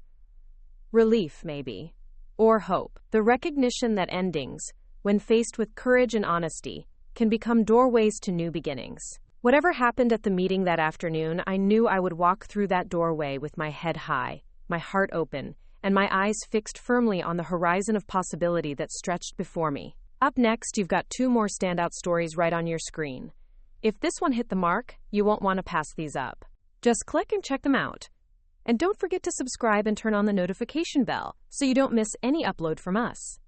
S1: Relief, maybe. Or hope. The recognition that endings, when faced with courage and honesty, can become doorways to new beginnings. Whatever happened at the meeting that afternoon, I knew I would walk through that doorway with my head high, my heart open, and my eyes fixed firmly on the horizon of possibility that stretched before me. Up next, you've got 2 more standout stories right on your screen. If this one hit the mark, you won't want to pass these up. Just click and check them out. And don't forget to subscribe and turn on the notification bell so you don't miss any upload from us.